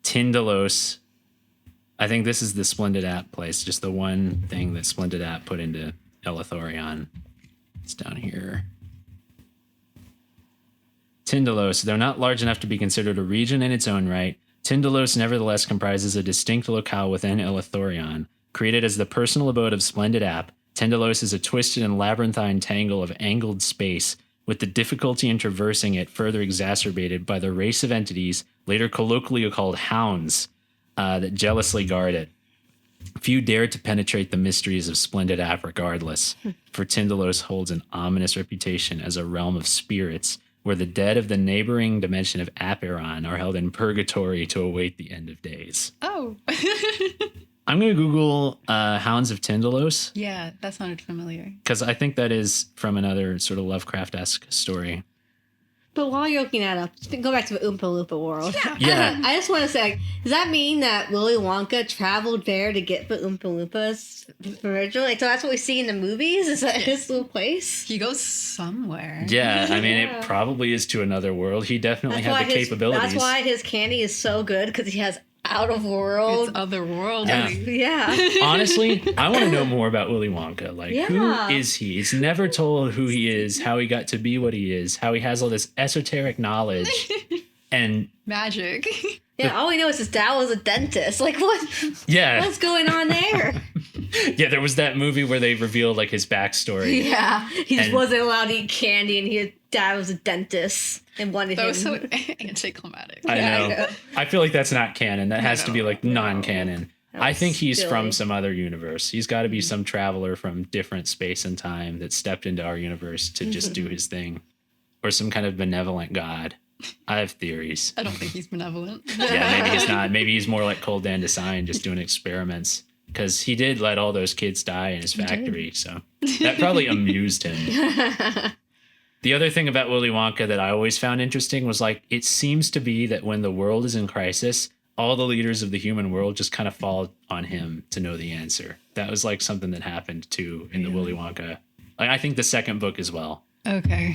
Tindalos. I think this is the Splendid App place. Just the one thing that Splendid App put into Illathurion. It's down here. Tindalos. Though not large enough to be considered a region in its own right, Tindalos nevertheless comprises a distinct locale within Illathurion. Created as the personal abode of Splendid App, Tindalos is a twisted and labyrinthine tangle of angled space, with the difficulty in traversing it further exacerbated by the race of entities, later colloquially called hounds, that jealously guard it. Few dare to penetrate the mysteries of Splendid App regardless, for Tindalos holds an ominous reputation as a realm of spirits, where the dead of the neighboring dimension of Apiron are held in purgatory to await the end of days. Oh. I'm going to Google Hounds of Tindalos. Yeah, that sounded familiar. Because I think that is from another sort of Lovecraft-esque story. But while you're looking that up, go back to the Oompa-Loompa world. Yeah. I just want to say, does that mean that Willy Wonka traveled there to get the Oompa-Loompas originally? So that's what we see in the movies? Is that his little place? He goes somewhere. Yeah, I mean, it probably is to another world. He definitely had the capabilities. That's why his candy is so good, because he has out of world. It's otherworldly. Yeah. Yeah. Honestly, I want to know more about Willy Wonka. Like, who is he? It's never told who he is, how he got to be what he is, how he has all this esoteric knowledge and magic. Yeah, all we know is his dad was a dentist. Like, what? Yeah. What's going on there? Yeah, there was that movie where they revealed like his backstory. Yeah, he just wasn't allowed to eat candy, and his dad was a dentist and wanted That him. was so anticlimactic. I know. I feel like that's not canon. That has to be like non-canon. I think he's silly. from some other universe. He's got to be some traveler from different space and time that stepped into our universe to just do his thing, or some kind of benevolent god. I have theories. I don't think he's benevolent. Yeah, maybe he's not. Maybe he's more like Cold Dan Design, just doing experiments. Because he did let all those kids die in his factory, so that probably amused him. The other thing about Willy Wonka that I always found interesting was like, it seems to be that when the world is in crisis, all the leaders of the human world just kind of fall on him to know the answer. That was like something that happened too in the Willy Wonka. Like, I think the second book as well. Okay.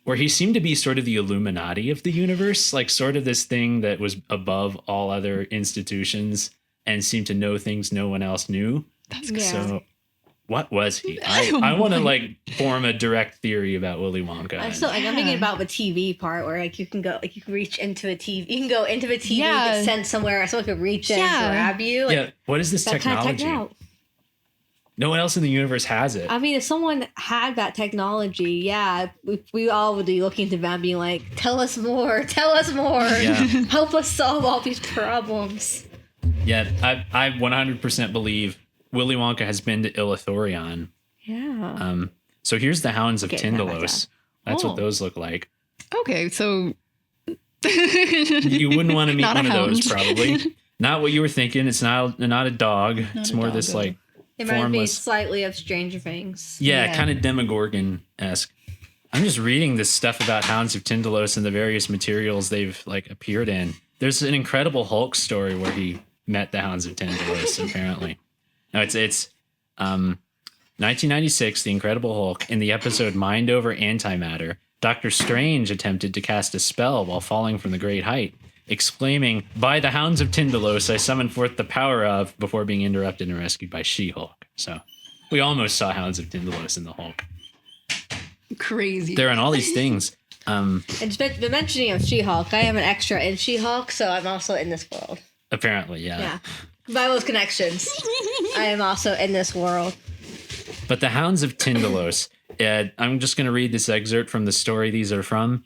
Where he seemed to be sort of the Illuminati of the universe, like sort of this thing that was above all other institutions and seemed to know things no one else knew. That's good. So what was he? I want to like form a direct theory about Willy Wonka. I'm thinking about the TV part where like you can reach into a TV. You can go into the TV, get sent somewhere, someone could reach in and grab you. Like, what is this technology? No one else in the universe has it. I mean, if someone had that technology, we all would be looking to them being like, tell us more, help us solve all these problems. Yeah, I 100% believe Willy Wonka has been to Illathurion. Yeah. So here's the Hounds of Tindalos. That's what those look like. Okay, so you wouldn't want to meet Not one a of those, hound. probably. Not what you were thinking. It's not a dog. It's more this like It might be formless. slightly of Stranger Things. Yeah, kind of Demogorgon-esque. I'm just reading this stuff about Hounds of Tindalos and the various materials they've like appeared in. There's an incredible Hulk story where he met the Hounds of Tindalos, apparently. No, it's 1996, The Incredible Hulk. In the episode Mind Over Antimatter, Doctor Strange attempted to cast a spell while falling from the great height, exclaiming, "By the Hounds of Tindalos, I summon forth the power of," before being interrupted and rescued by She-Hulk. So we almost saw Hounds of Tindalos in the Hulk. Crazy. They're on all these things. And the mentioning of She-Hulk, I am an extra in She-Hulk, so I'm also in this world. Apparently, yeah. Yeah. By those connections, I am also in this world. But the Hounds of Tindalos, I'm just going to read this excerpt from the story these are from.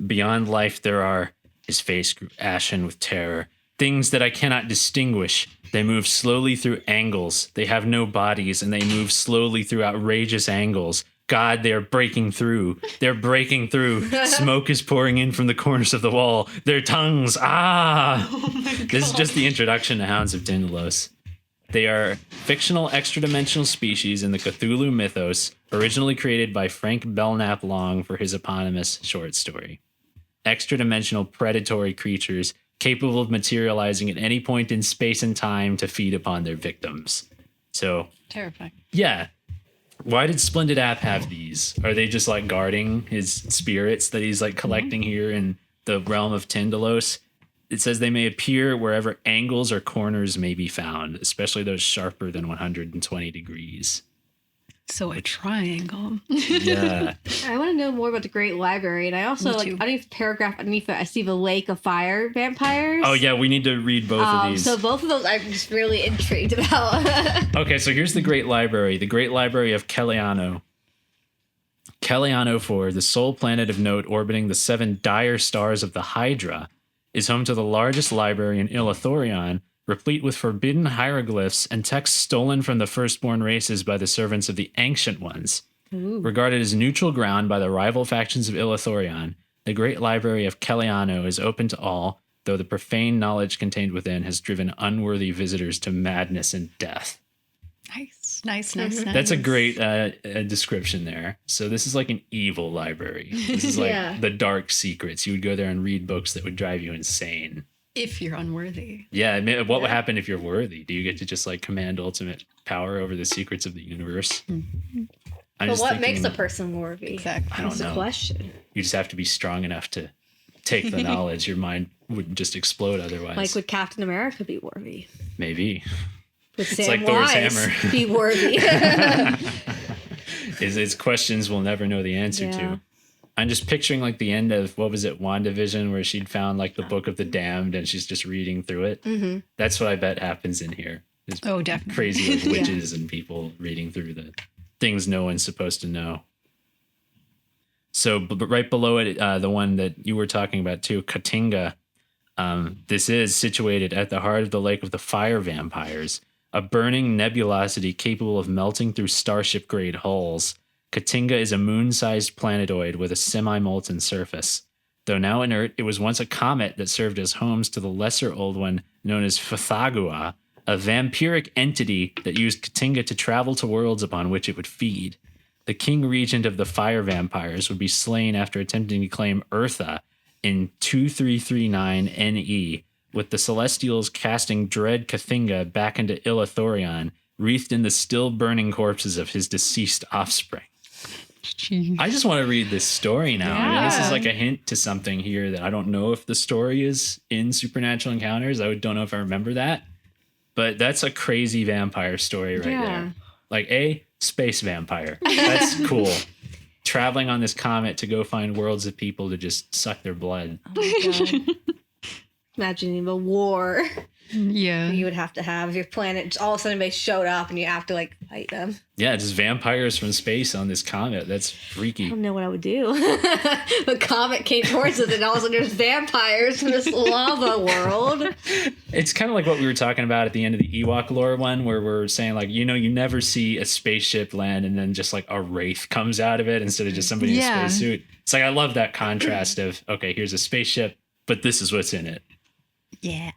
"Beyond life there are," his face grew ashen with terror, "things that I cannot distinguish. They move slowly through angles. They have no bodies, and they move slowly through outrageous angles. God, they are breaking through. They're breaking through. Smoke is pouring in from the corners of the wall. Their tongues, ah!" Oh my God. This is just the introduction to Hounds of Tindalos. They are fictional extra-dimensional species in the Cthulhu mythos, originally created by Frank Belknap Long for his eponymous short story. Extra-dimensional predatory creatures capable of materializing at any point in space and time to feed upon their victims. So, Terrifying. yeah. Why did Splendid App have these? Are they just like guarding his spirits that he's like collecting here in the realm of Tindalos? It says they may appear wherever angles or corners may be found, especially those sharper than 120 degrees. So a triangle. Yeah. I want to know more about the Great Library, and I also, Me like, too. underneath the paragraph underneath it, I see the Lake of Fire vampires. Oh, yeah, we need to read both of these. So both of those I'm just really intrigued about. Okay, so here's the Great Library, the Great Library of Keliano. Keliano 4, the sole planet of note orbiting the 7 dire stars of the Hydra, is home to the largest library in Illathurion, replete with forbidden hieroglyphs and texts stolen from the firstborn races by the servants of the Ancient Ones. Ooh. Regarded as neutral ground by the rival factions of Illathurion, the Great Library of Keliano is open to all, though the profane knowledge contained within has driven unworthy visitors to madness and death. Nice. That's a great description there. So this is like an evil library. This is like Yeah. the dark secrets. You would go there and read books that would drive you insane. If you're unworthy. Yeah, I mean, what would happen if you're worthy? Do you get to just like command ultimate power over the secrets of the universe? I'm But just what thinking, makes a person worthy? Exactly. I don't That's the know. question. You just have to be strong enough to take the knowledge. Your mind would just explode otherwise. Like, would Captain America be worthy? Maybe. Would Sam like Thor's Wise hammer. be worthy? It's questions we'll never know the answer Yeah. to. I'm just picturing like the end of, what was it, WandaVision, where she'd found like the Book of the Damned and she's just reading through it. Mm-hmm. That's what I bet happens in here. There's Oh, definitely. crazy like, witches and people reading through the things no one's supposed to know. So right below it, the one that you were talking about too, Katinga. This is situated at the heart of the Lake of the Fire Vampires, a burning nebulosity capable of melting through starship-grade hulls. Katinga is a moon-sized planetoid with a semi-molten surface. Though now inert, it was once a comet that served as homes to the lesser old one known as Phathagua, a vampiric entity that used Katinga to travel to worlds upon which it would feed. The king regent of the fire vampires would be slain after attempting to claim Eartha in 2339 NE, with the Celestials casting dread Kathinga back into Illathurion, wreathed in the still burning corpses of his deceased offspring. Jeez. I just want to read this story now. I mean, this is Yeah. like a hint to something here that I don't know if the story is in Supernatural Encounters. I don't know if I remember that. But that's a crazy vampire story right there. Like, space vampire. That's cool. Traveling on this comet to go find worlds of people to just suck their blood. Oh my God. Imagining the war Yeah. you would have to have if your planet just all of a sudden they showed up and you have to like fight them. Yeah, just vampires from space on this comet. That's I freaky. don't know what I would do. The comet came towards us and all of a sudden there's vampires from this lava world. It's kind of like what we were talking about at the end of the Ewok lore one, where we're saying like, you know, you never see a spaceship land and then just like a wraith comes out of it instead of just somebody Yeah. in a spacesuit. It's like, I love that contrast of, okay, here's a spaceship, but this is what's in it. Yeah.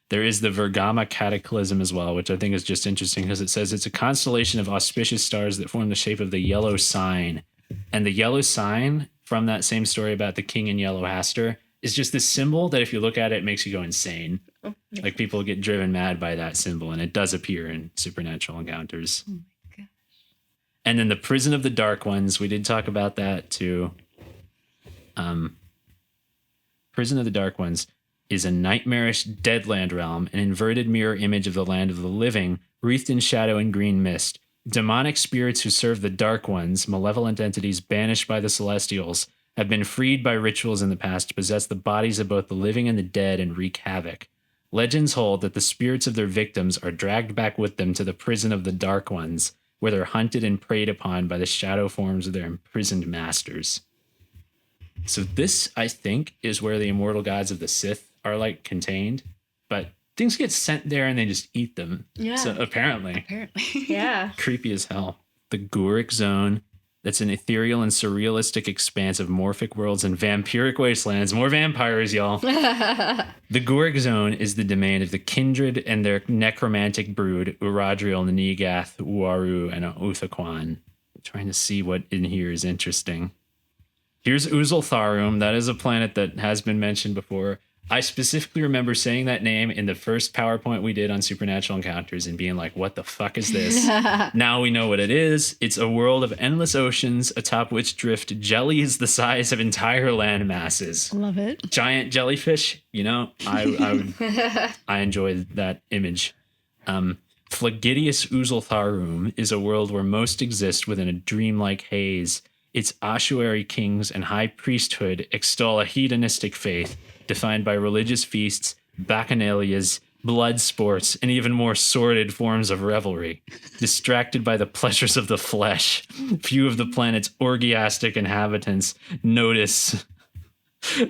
There is the Vergama Cataclysm as well, which I think is just interesting because it says it's a constellation of auspicious stars that form the shape of the yellow sign. And the yellow sign from that same story about the king in yellow Hastur is just this symbol that if you look at it, it makes you go insane. Like people get driven mad by that symbol, and it does appear in supernatural encounters. Oh my gosh. And then the prison of the dark ones, we did talk about that too. Prison of the dark ones is a nightmarish deadland realm, an inverted mirror image of the land of the living, wreathed in shadow and green mist. Demonic spirits who serve the dark ones, malevolent entities banished by the celestials, have been freed by rituals in the past to possess the bodies of both the living and the dead and wreak havoc. Legends hold that the spirits of their victims are dragged back with them to the prison of the dark ones, where they're hunted and preyed upon by the shadow forms of their imprisoned masters. So this, I think, is where the immortal gods of the Sith are like contained, but things get sent there and they just eat them. Yeah. So apparently. Yeah. Creepy as hell. The Guric Zone, that's an ethereal and surrealistic expanse of morphic worlds and vampiric wastelands. More vampires, y'all. The Guric Zone is the domain of the kindred and their necromantic brood, Uradriel, Negath, Uaru, and Uthakwan. I'm trying to see what in here is interesting. Here's Uzatharium. That is a planet that has been mentioned before. I specifically remember saying that name in the first PowerPoint we did on Supernatural Encounters and being like, what the fuck is this? Now we know what it is. It's a world of endless oceans atop which drift jellies the size of entire land masses. Love it. Giant jellyfish, I enjoy that image. Flagidius Uzultharum is a world where most exist within a dreamlike haze. Its ossuary kings and high priesthood extol a hedonistic faith defined by religious feasts, bacchanalias, blood sports, and even more sordid forms of revelry. Distracted by the pleasures of the flesh, few of the planet's orgiastic inhabitants notice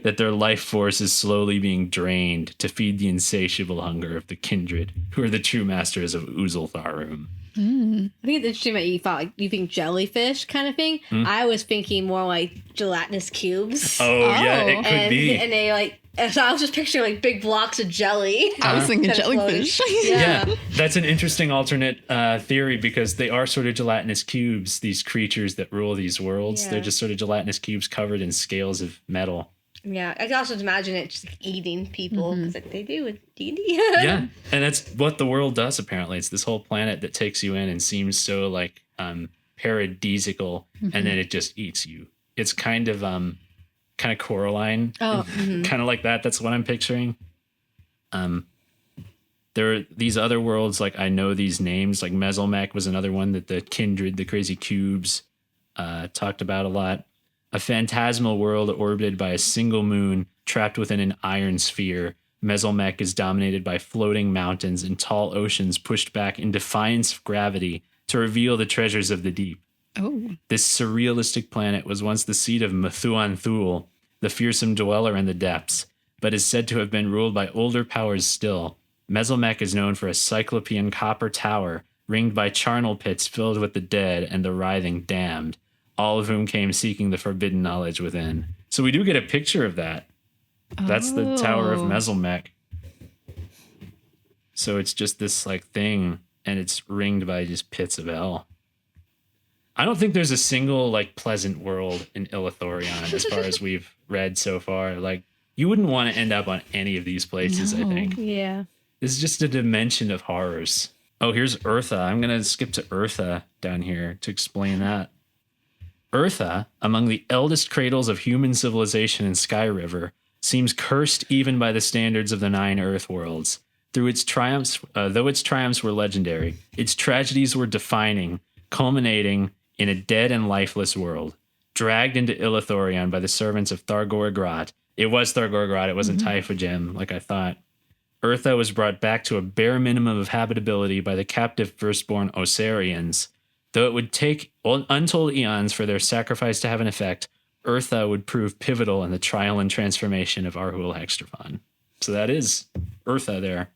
that their life force is slowly being drained to feed the insatiable hunger of the kindred, who are the true masters of Uzultharum. I think it's interesting that you thought like you think jellyfish kind of thing. I was thinking more like gelatinous cubes. Oh, yeah, it could be. And they like, so I was just picturing like big blocks of jelly. I was thinking Kind of jellyfish. Yeah, that's an interesting alternate theory because they are sort of gelatinous cubes, these creatures that rule these worlds. Yeah. They're just sort of gelatinous cubes covered in scales of metal. Yeah, I can also imagine it just like, eating people because like they do with D&D. Yeah, and that's what the world does apparently. It's this whole planet that takes you in and seems so like paradisical, and then it just eats you. It's kind of Coraline, kind of like that. That's what I'm picturing. There are these other worlds, like I know these names, like Mezelmech was another one that the kindred, the crazy cubes, talked about a lot. A phantasmal world orbited by a single moon, trapped within an iron sphere. Mezelmech is dominated by floating mountains and tall oceans pushed back in defiance of gravity to reveal the treasures of the deep. Oh. This surrealistic planet was once the seat of Methuan Thul, the fearsome dweller in the depths, but is said to have been ruled by older powers still. Mezelmech is known for a cyclopean copper tower, ringed by charnel pits filled with the dead and the writhing damned, all of whom came seeking the forbidden knowledge within. So we do get a picture of that. That's the Tower of Mezelmech. So it's just this like thing, and it's ringed by just pits of hell. I don't think there's a single like pleasant world in Illathurion as far as we've read so far. Like you wouldn't want to end up on any of these places, I think. Yeah. This is just a dimension of horrors. Oh, here's Eartha. I'm going to skip to Eartha down here to explain that. Eartha, among the eldest cradles of human civilization in Sky River, seems cursed even by the standards of the 9 Earth worlds. Though its triumphs were legendary, its tragedies were defining, culminating in a dead and lifeless world. Dragged into Illathurion by the servants of Thargor-Grat. It was Thargor-Grat, it wasn't Typhogem, like I thought. Eartha was brought back to a bare minimum of habitability by the captive firstborn Osarians. Though it would take untold eons for their sacrifice to have an effect, Eartha would prove pivotal in the trial and transformation of Arhul Hextrophan. So that is Eartha there.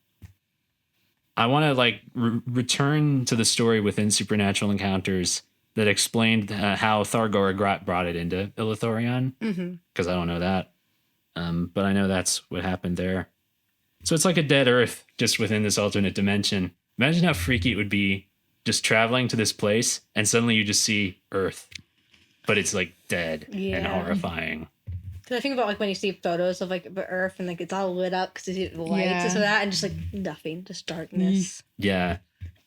I want to return to the story within Supernatural Encounters that explained how Thargor-Grat brought it into Illathurion, because I don't know that. But I know that's what happened there. So it's like a dead Earth just within this alternate dimension. Imagine how freaky it would be just traveling to this place and suddenly you just see Earth, but it's like dead and horrifying. Because I think about like when you see photos of like the Earth and like it's all lit up because you see the lights and so that, and just like nothing, just darkness. Yeah.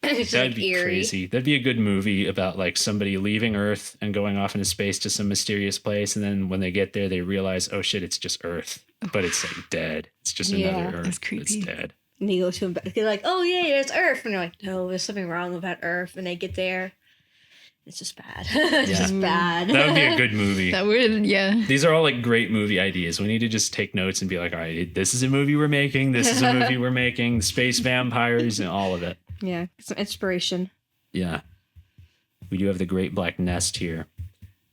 It's That'd like be eerie. crazy. That'd be a good movie about like somebody leaving Earth and going off into space to some mysterious place, and then when they get there, they realize, oh shit, it's just Earth, but it's like dead. It's just another Earth. That's creepy. It's dead. And you go to them, they're like, "Oh yeah, it's Earth," and they're like, "No, there's something wrong about Earth." And they get there, it's just bad. It's just bad. That would be a good movie. That would, yeah. These are all like great movie ideas. We need to just take notes and be like, all right, this is a movie we're making. This is a movie we're making. Space vampires and all of it. Yeah, some inspiration. Yeah. We do have the Great Black Nest here.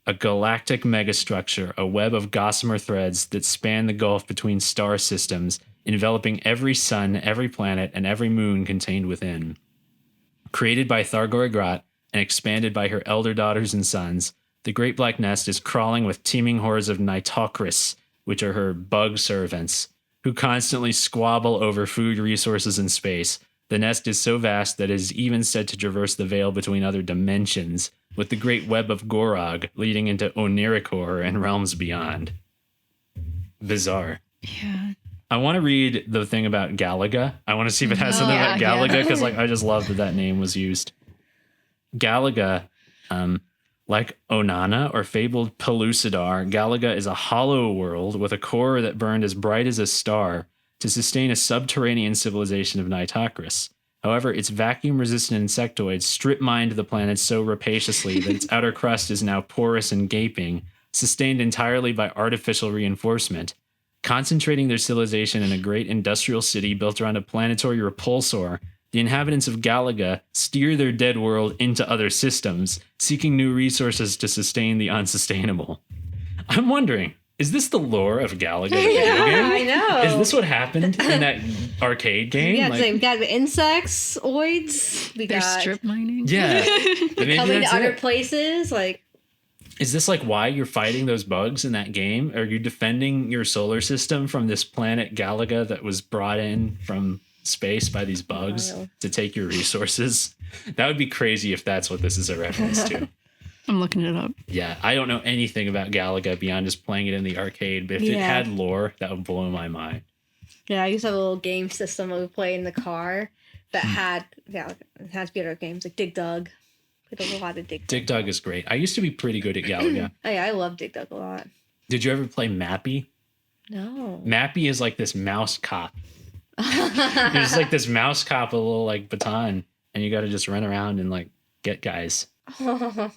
A galactic megastructure, a web of gossamer threads that span the gulf between star systems, enveloping every sun, every planet, and every moon contained within. Created by Thargoid Grot and expanded by her elder daughters and sons, the Great Black Nest is crawling with teeming hordes of Nitocris, which are her bug servants, who constantly squabble over food resources in space. The nest is so vast that it is even said to traverse the veil between other dimensions, with the great web of Gorog leading into Oniricor and realms beyond. Bizarre. Yeah. I want to read the thing about Galaga. I want to see if it has something about Galaga, because like I just love that name was used. Galaga, like Onana or fabled Pellucidar, Galaga is a hollow world with a core that burned as bright as a star to sustain a subterranean civilization of Nitocris. However, its vacuum-resistant insectoids strip-mined the planet so rapaciously that its outer crust is now porous and gaping, sustained entirely by artificial reinforcement. Concentrating their civilization in a great industrial city built around a planetary repulsor, the inhabitants of Galaga steer their dead world into other systems, seeking new resources to sustain the unsustainable. I'm wondering, is this the lore of Galaga, the video game? I know. Is this what happened in that arcade game? Yeah, Like, we got the insects, oids. They're strip mining. yeah. Maybe Coming that's to other it. places, like. Is this like why you're fighting those bugs in that game? Are you defending your solar system from this planet Galaga that was brought in from space by these bugs to take your resources? That would be crazy if that's what this is a reference to. I'm looking it up. Yeah, I don't know anything about Galaga beyond just playing it in the arcade, but if it had lore, that would blow my mind. Yeah, I used to have a little game system that we play in the car that had it had to be other games like Dig Dug. Played a lot of Dig Dug. Dig Dug is great. I used to be pretty good at Galaga. Oh yeah, I love Dig Dug a lot. Did you ever play Mappy? No. Mappy is like this mouse cop. There's like this mouse cop with a little like baton, and you got to just run around and like get guys. Oh,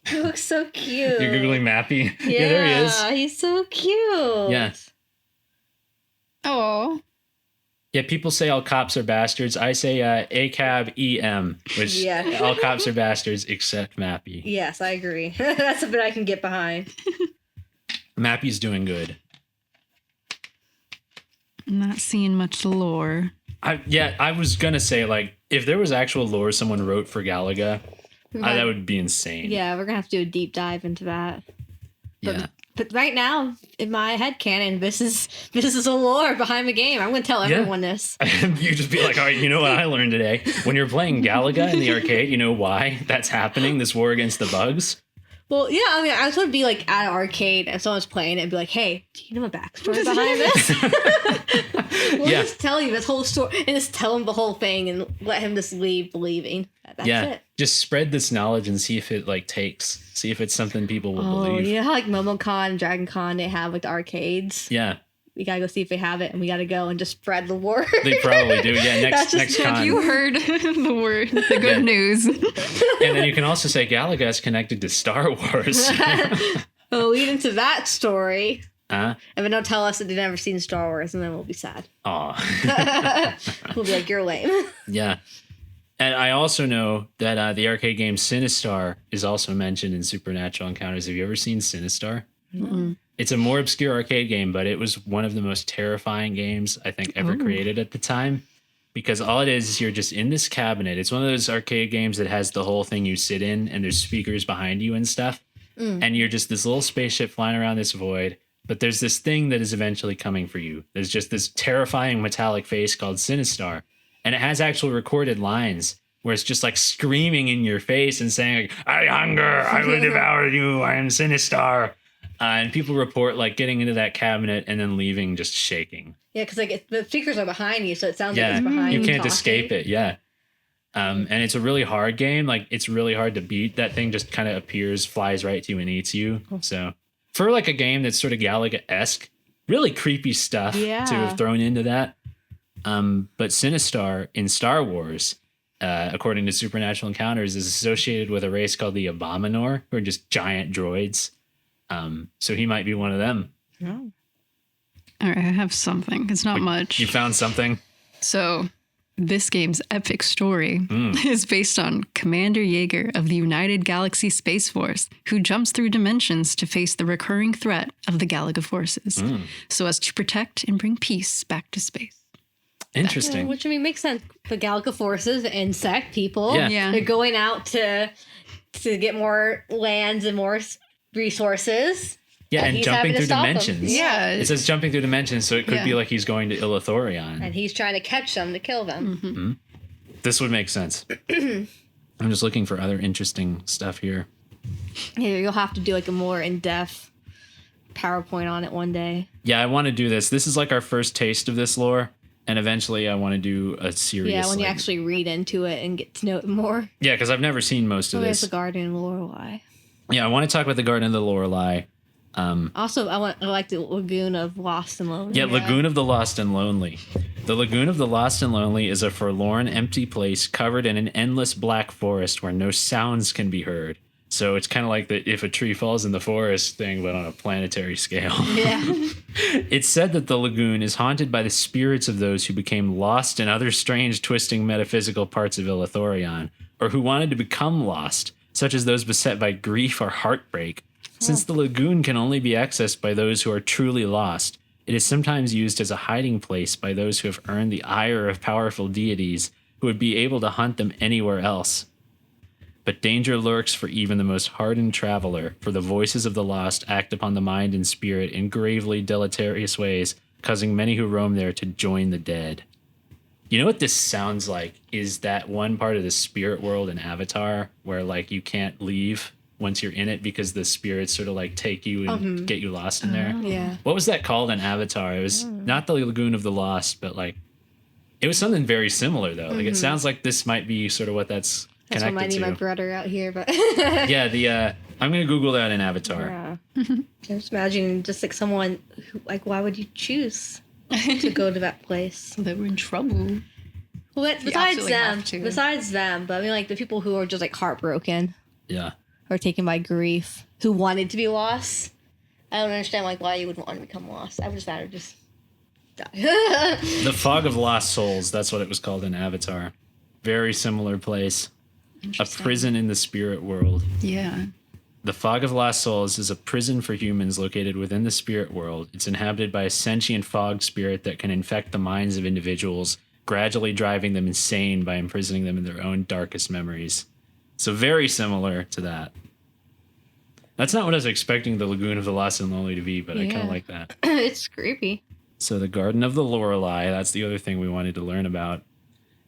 he looks so cute. You're Googling Mappy? Yeah, there he is. He's so cute. Yeah. Oh. Yeah, people say all cops are bastards. I say ACAB EM, which all cops are bastards except Mappy. Yes, I agree. That's a bit I can get behind. Mappy's doing good. I'm not seeing much lore. I was going to say, like, if there was actual lore someone wrote for Galaga, that would be insane. Yeah, we're going to have to do a deep dive into that. Yeah. But right now, in my headcanon, this is a lore behind the game. I'm going to tell everyone this. You just be like, all right, you know what I learned today? When you're playing Galaga in the arcade, you know why that's happening, this war against the bugs? Well, yeah, I mean, I just want to be like at an arcade and someone's playing it and be like, hey, do you know a backstory behind this? We'll just tell you this whole story and just tell him the whole thing and let him just leave believing. That's it. Just spread this knowledge and see if it like takes. See if it's something people will believe. You know how like MomoCon and DragonCon, they have like the arcades? Yeah. We gotta go see if they have it, and we gotta go and just spread the word. They probably do. Yeah, next con. You heard the word, the good news. And then you can also say Galaga is connected to Star Wars. We'll lead into that story. And then they'll tell us that they've never seen Star Wars, and then we'll be sad. Aw. We'll be like, you're lame. Yeah. And I also know that the arcade game Sinistar is also mentioned in Supernatural Encounters. Have you ever seen Sinistar? Mm-hmm. It's a more obscure arcade game, but it was one of the most terrifying games I think ever created at the time. Because all it is you're just in this cabinet. It's one of those arcade games that has the whole thing you sit in and there's speakers behind you and stuff. And you're just this little spaceship flying around this void. But there's this thing that is eventually coming for you. There's just this terrifying metallic face called Sinistar. And it has actual recorded lines where it's just like screaming in your face and saying, like, I hunger, I will devour you, I am Sinistar. And people report like getting into that cabinet and then leaving just shaking. Yeah, because like the speakers are behind you, so it sounds like Yeah, it's behind you. you can't talking. escape it. Yeah. And it's a really hard game. Like it's really hard to beat. That thing just kind of appears, flies right to you and eats you. So for like a game that's sort of Galaga-esque, really creepy stuff to have thrown into that. But Sinistar in Star Wars, according to Supernatural Encounters, is associated with a race called the Abominor, who are just giant droids. So he might be one of them. Oh. All right, I have something. It's not much. You found something? So this game's epic story is based on Commander Yeager of the United Galaxy Space Force, who jumps through dimensions to face the recurring threat of the Galaga forces, so as to protect and bring peace back to space. Interesting. Which I mean makes sense. The Galaga forces, the insect people, Yeah. they're going out to get more lands and more resources. Yeah, and he's jumping having to through stop them. dimensions. Yeah. It says jumping through dimensions, so it could be Yeah. like he's going to Illathurion. And he's trying to catch them to kill them. This would make sense. I'm just looking for other interesting stuff here. Yeah, you'll have to do like a more in-depth PowerPoint on it one day. Yeah, I want to do this. This is like our first taste of this lore, and eventually I want to do a series. Yeah, when you like- actually read into it and get to know it more. Yeah, because I've never seen most of There's this. the Garden of Lorelei. Yeah, I want to talk about the Garden of the Lorelei. Also, I like the Lagoon of Lost and Lonely. Yeah, Lagoon of the Lost and Lonely. The Lagoon of the Lost and Lonely is a forlorn, empty place covered in an endless black forest where no sounds can be heard. So it's kind of like the if a tree falls in the forest thing, but on a planetary scale. Yeah. It's said that the lagoon is haunted by the spirits of those who became lost in other strange, twisting metaphysical parts of Illathurion, or who wanted to become lost, such as those beset by grief or heartbreak. Since the lagoon can only be accessed by those who are truly lost, it is sometimes used as a hiding place by those who have earned the ire of powerful deities who would be able to hunt them anywhere else. But danger lurks for even the most hardened traveler, for the voices of the lost act upon the mind and spirit in gravely deleterious ways, causing many who roam there to join the dead. You know what this sounds like is that one part of the spirit world in Avatar where like you can't leave once you're in it because the spirits sort of like take you and get you lost in there. Yeah. What was that called in Avatar? It was not the Lagoon of the Lost, but like it was something very similar though. Like it sounds like this might be sort of what that's That's connected reminding to. my brother out here, but Yeah, the I'm gonna Google that in Avatar. yeah. I'm just imagining just like someone who, like, why would you choose to go to that place? They were in trouble. Well, besides absolutely them, but I mean, like the people who are just like heartbroken Yeah. or taken by grief, who wanted to be lost. I don't understand like why you would want to become lost. I would just rather just die. The Fog of Lost Souls, that's what it was called in Avatar. Very similar place. A prison in the spirit world. Yeah. The Fog of Lost Souls is a prison for humans located within the spirit world. It's inhabited by a sentient fog spirit that can infect the minds of individuals, gradually driving them insane by imprisoning them in their own darkest memories. So very similar to that. That's not what I was expecting the Lagoon of the Lost and Lonely to be, but I kind of like that. It's creepy. So the Garden of the Lorelei, that's the other thing we wanted to learn about.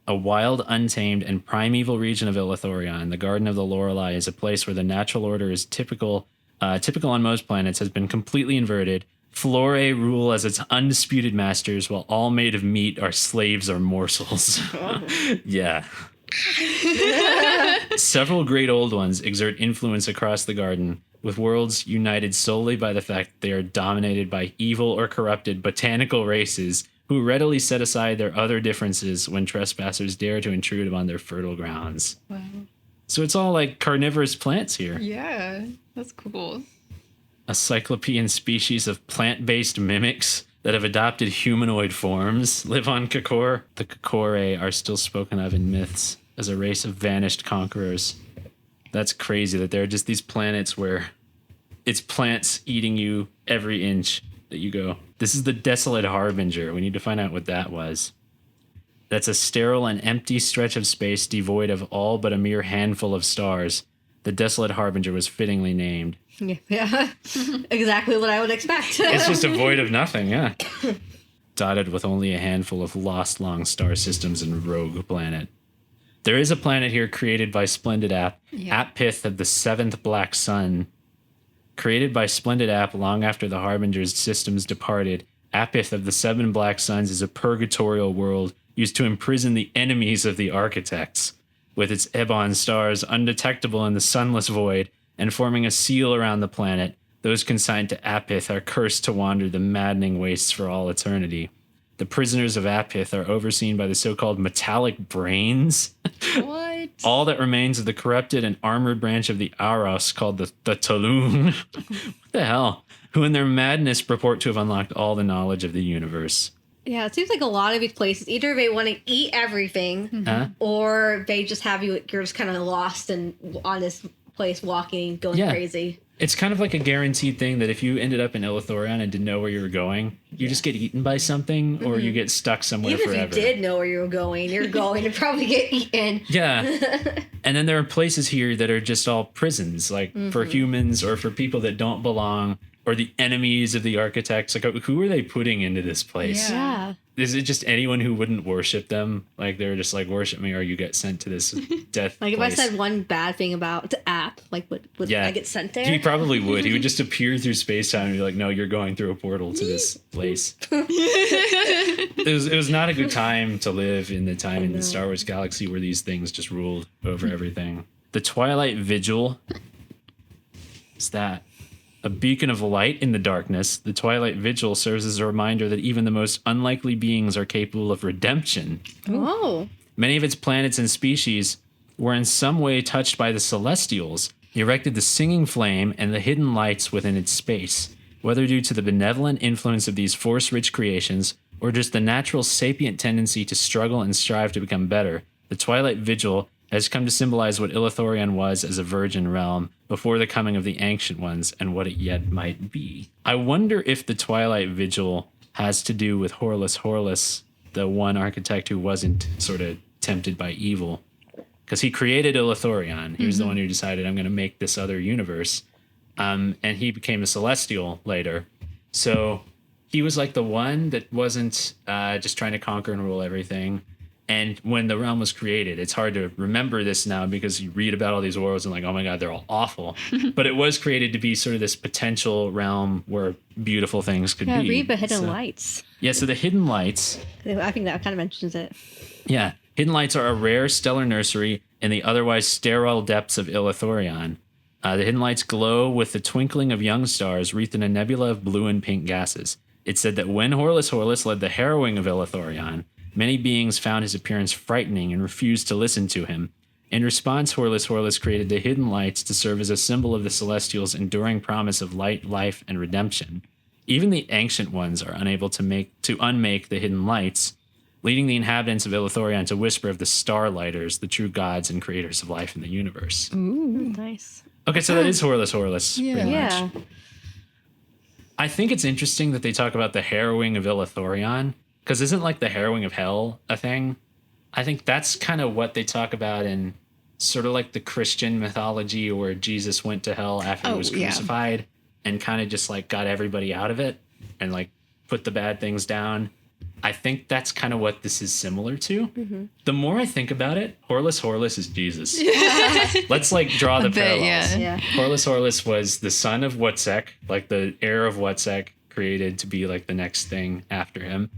A wild, untamed, and primeval region of Illathurion, the Garden of the Lorelei is a place where the natural order is typical on most planets, has been completely inverted. Flore rule as its undisputed masters, while all made of meat are slaves or morsels. Yeah. Several great old ones exert influence across the garden, with worlds united solely by the fact that they are dominated by evil or corrupted botanical races who readily set aside their other differences when trespassers dare to intrude upon their fertile grounds. Wow. So it's all like carnivorous plants here. Yeah, that's cool. A cyclopean species of plant-based mimics that have adopted humanoid forms live on Kakor. The Kakore are still spoken of in myths as a race of vanished conquerors. That's crazy that there are just these planets where it's plants eating you every inch that you go. This is the Desolate Harbinger. We need to find out what that was. That's a sterile and empty stretch of space devoid of all but a mere handful of stars. The Desolate Harbinger was fittingly named. Yeah. Exactly what I would expect. It's just a void of nothing, yeah. Dotted with only a handful of lost long star systems and rogue planet. There is a planet here created by Splendid App, Yeah. Apith of the Seventh Black Sun. Created by Splendid App long after the Harbinger's systems departed, Apith of the Seven Black Suns is a purgatorial world used to imprison the enemies of the architects. With its ebon stars undetectable in the sunless void and forming a seal around the planet, those consigned to Apith are cursed to wander the maddening wastes for all eternity. The prisoners of Apith are overseen by the so-called metallic brains. What? All that remains of the corrupted and armored branch of the Aros called the Talun. What the hell? Who in their madness purport to have unlocked all the knowledge of the universe. Yeah, it seems like a lot of these places, either they want to eat everything, or they just have you're just kind of lost and on this place walking, going crazy. It's kind of like a guaranteed thing that if you ended up in Illathurion and didn't know where you were going, you just get eaten by something or you get stuck somewhere Even forever. if you did know where you were going, you're going to probably get eaten. Yeah. And then there are places here that are just all prisons, like for humans or for people that don't belong or the enemies of the architects. Like, who are they putting into this place? Yeah. Is it just anyone who wouldn't worship them? Like, they're just like, worship me or you get sent to this death Like, place. if I said one bad thing about the app, like, would I get sent there? He probably would. He would just appear through space-time and be like, no, you're going through a portal to this place. It was not a good time to live in the time in the Star Wars galaxy where these things just ruled over everything. The Twilight Vigil. What's that? A beacon of light in the darkness, the Twilight Vigil serves as a reminder that even the most unlikely beings are capable of redemption. Oh. Many of its planets and species were in some way touched by the Celestials, erected the singing flame and the hidden lights within its space. Whether due to the benevolent influence of these force-rich creations, or just the natural sapient tendency to struggle and strive to become better, the Twilight Vigil has come to symbolize what Illathurion was as a virgin realm before the coming of the Ancient Ones and what it yet might be. I wonder if the Twilight Vigil has to do with Horus, the one architect who wasn't sort of tempted by evil. Because he created Illathurion. He was the one who decided, I'm going to make this other universe. And he became a Celestial later. So he was like the one that wasn't just trying to conquer and rule everything. And when the realm was created, it's hard to remember this now because you read about all these worlds and like, oh my God, they're all awful. But it was created to be sort of this potential realm where beautiful things could be. Read the Hidden Lights. Yeah, so the Hidden Lights. I think that kind of mentions it. Yeah, Hidden Lights are a rare stellar nursery in the otherwise sterile depths of Illathurion. The Hidden Lights glow with the twinkling of young stars wreathed in a nebula of blue and pink gases. It's said that when Horus led the harrowing of Illathurion, many beings found his appearance frightening and refused to listen to him. In response, Horus created the Hidden Lights to serve as a symbol of the Celestials' enduring promise of light, life, and redemption. Even the Ancient Ones are unable to unmake the Hidden Lights, leading the inhabitants of Illathurion to whisper of the Starlighters, the true gods and creators of life in the universe. Ooh. Nice. Okay, so that is Horus, pretty much. Yeah. I think it's interesting that they talk about the harrowing of Illathurion, because isn't like the harrowing of hell a thing? I think that's kind of what they talk about in sort of like the Christian mythology where Jesus went to hell after he was crucified and kind of just like got everybody out of it and like put the bad things down. I think that's kind of what this is similar to. Mm-hmm. The more I think about it, Horus is Jesus. Let's like draw the parallels. Yeah. Horus was the son of Wutsek, like the heir of Wutsek, created to be like the next thing after him.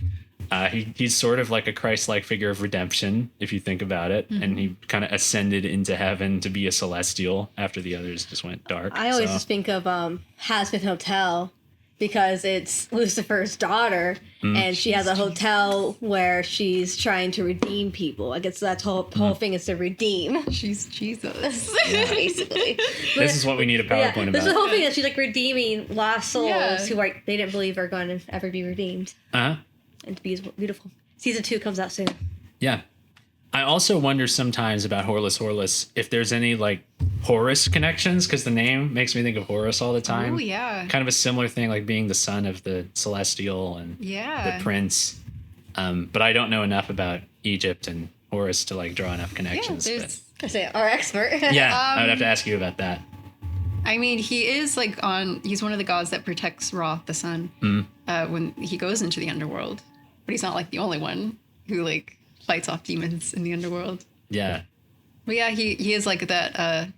He's sort of like a Christ-like figure of redemption, if you think about it. Mm-hmm. And he kind of ascended into heaven to be a celestial after the others just went dark. I always just think of Hazbin Hotel because it's Lucifer's daughter and she has a hotel where she's trying to redeem people. I guess that whole thing is to redeem. She's Jesus. Yeah. Basically. This is what we need a PowerPoint about. There's the whole thing that she's like redeeming lost souls who they didn't believe are going to ever be redeemed. Uh-huh. And to be beautiful. Season 2 comes out soon. Yeah. I also wonder sometimes about Horus if there's any like Horus connections, because the name makes me think of Horus all the time. Oh, yeah. Kind of a similar thing, like being the son of the Celestial and the prince. But I don't know enough about Egypt and Horus to like draw enough connections. I say our expert. Yeah, I would have to ask you about that. I mean, he is like he's one of the gods that protects Ra, the sun, when he goes into the underworld. But he's not like the only one who like fights off demons in the underworld. Yeah. But yeah, he is like that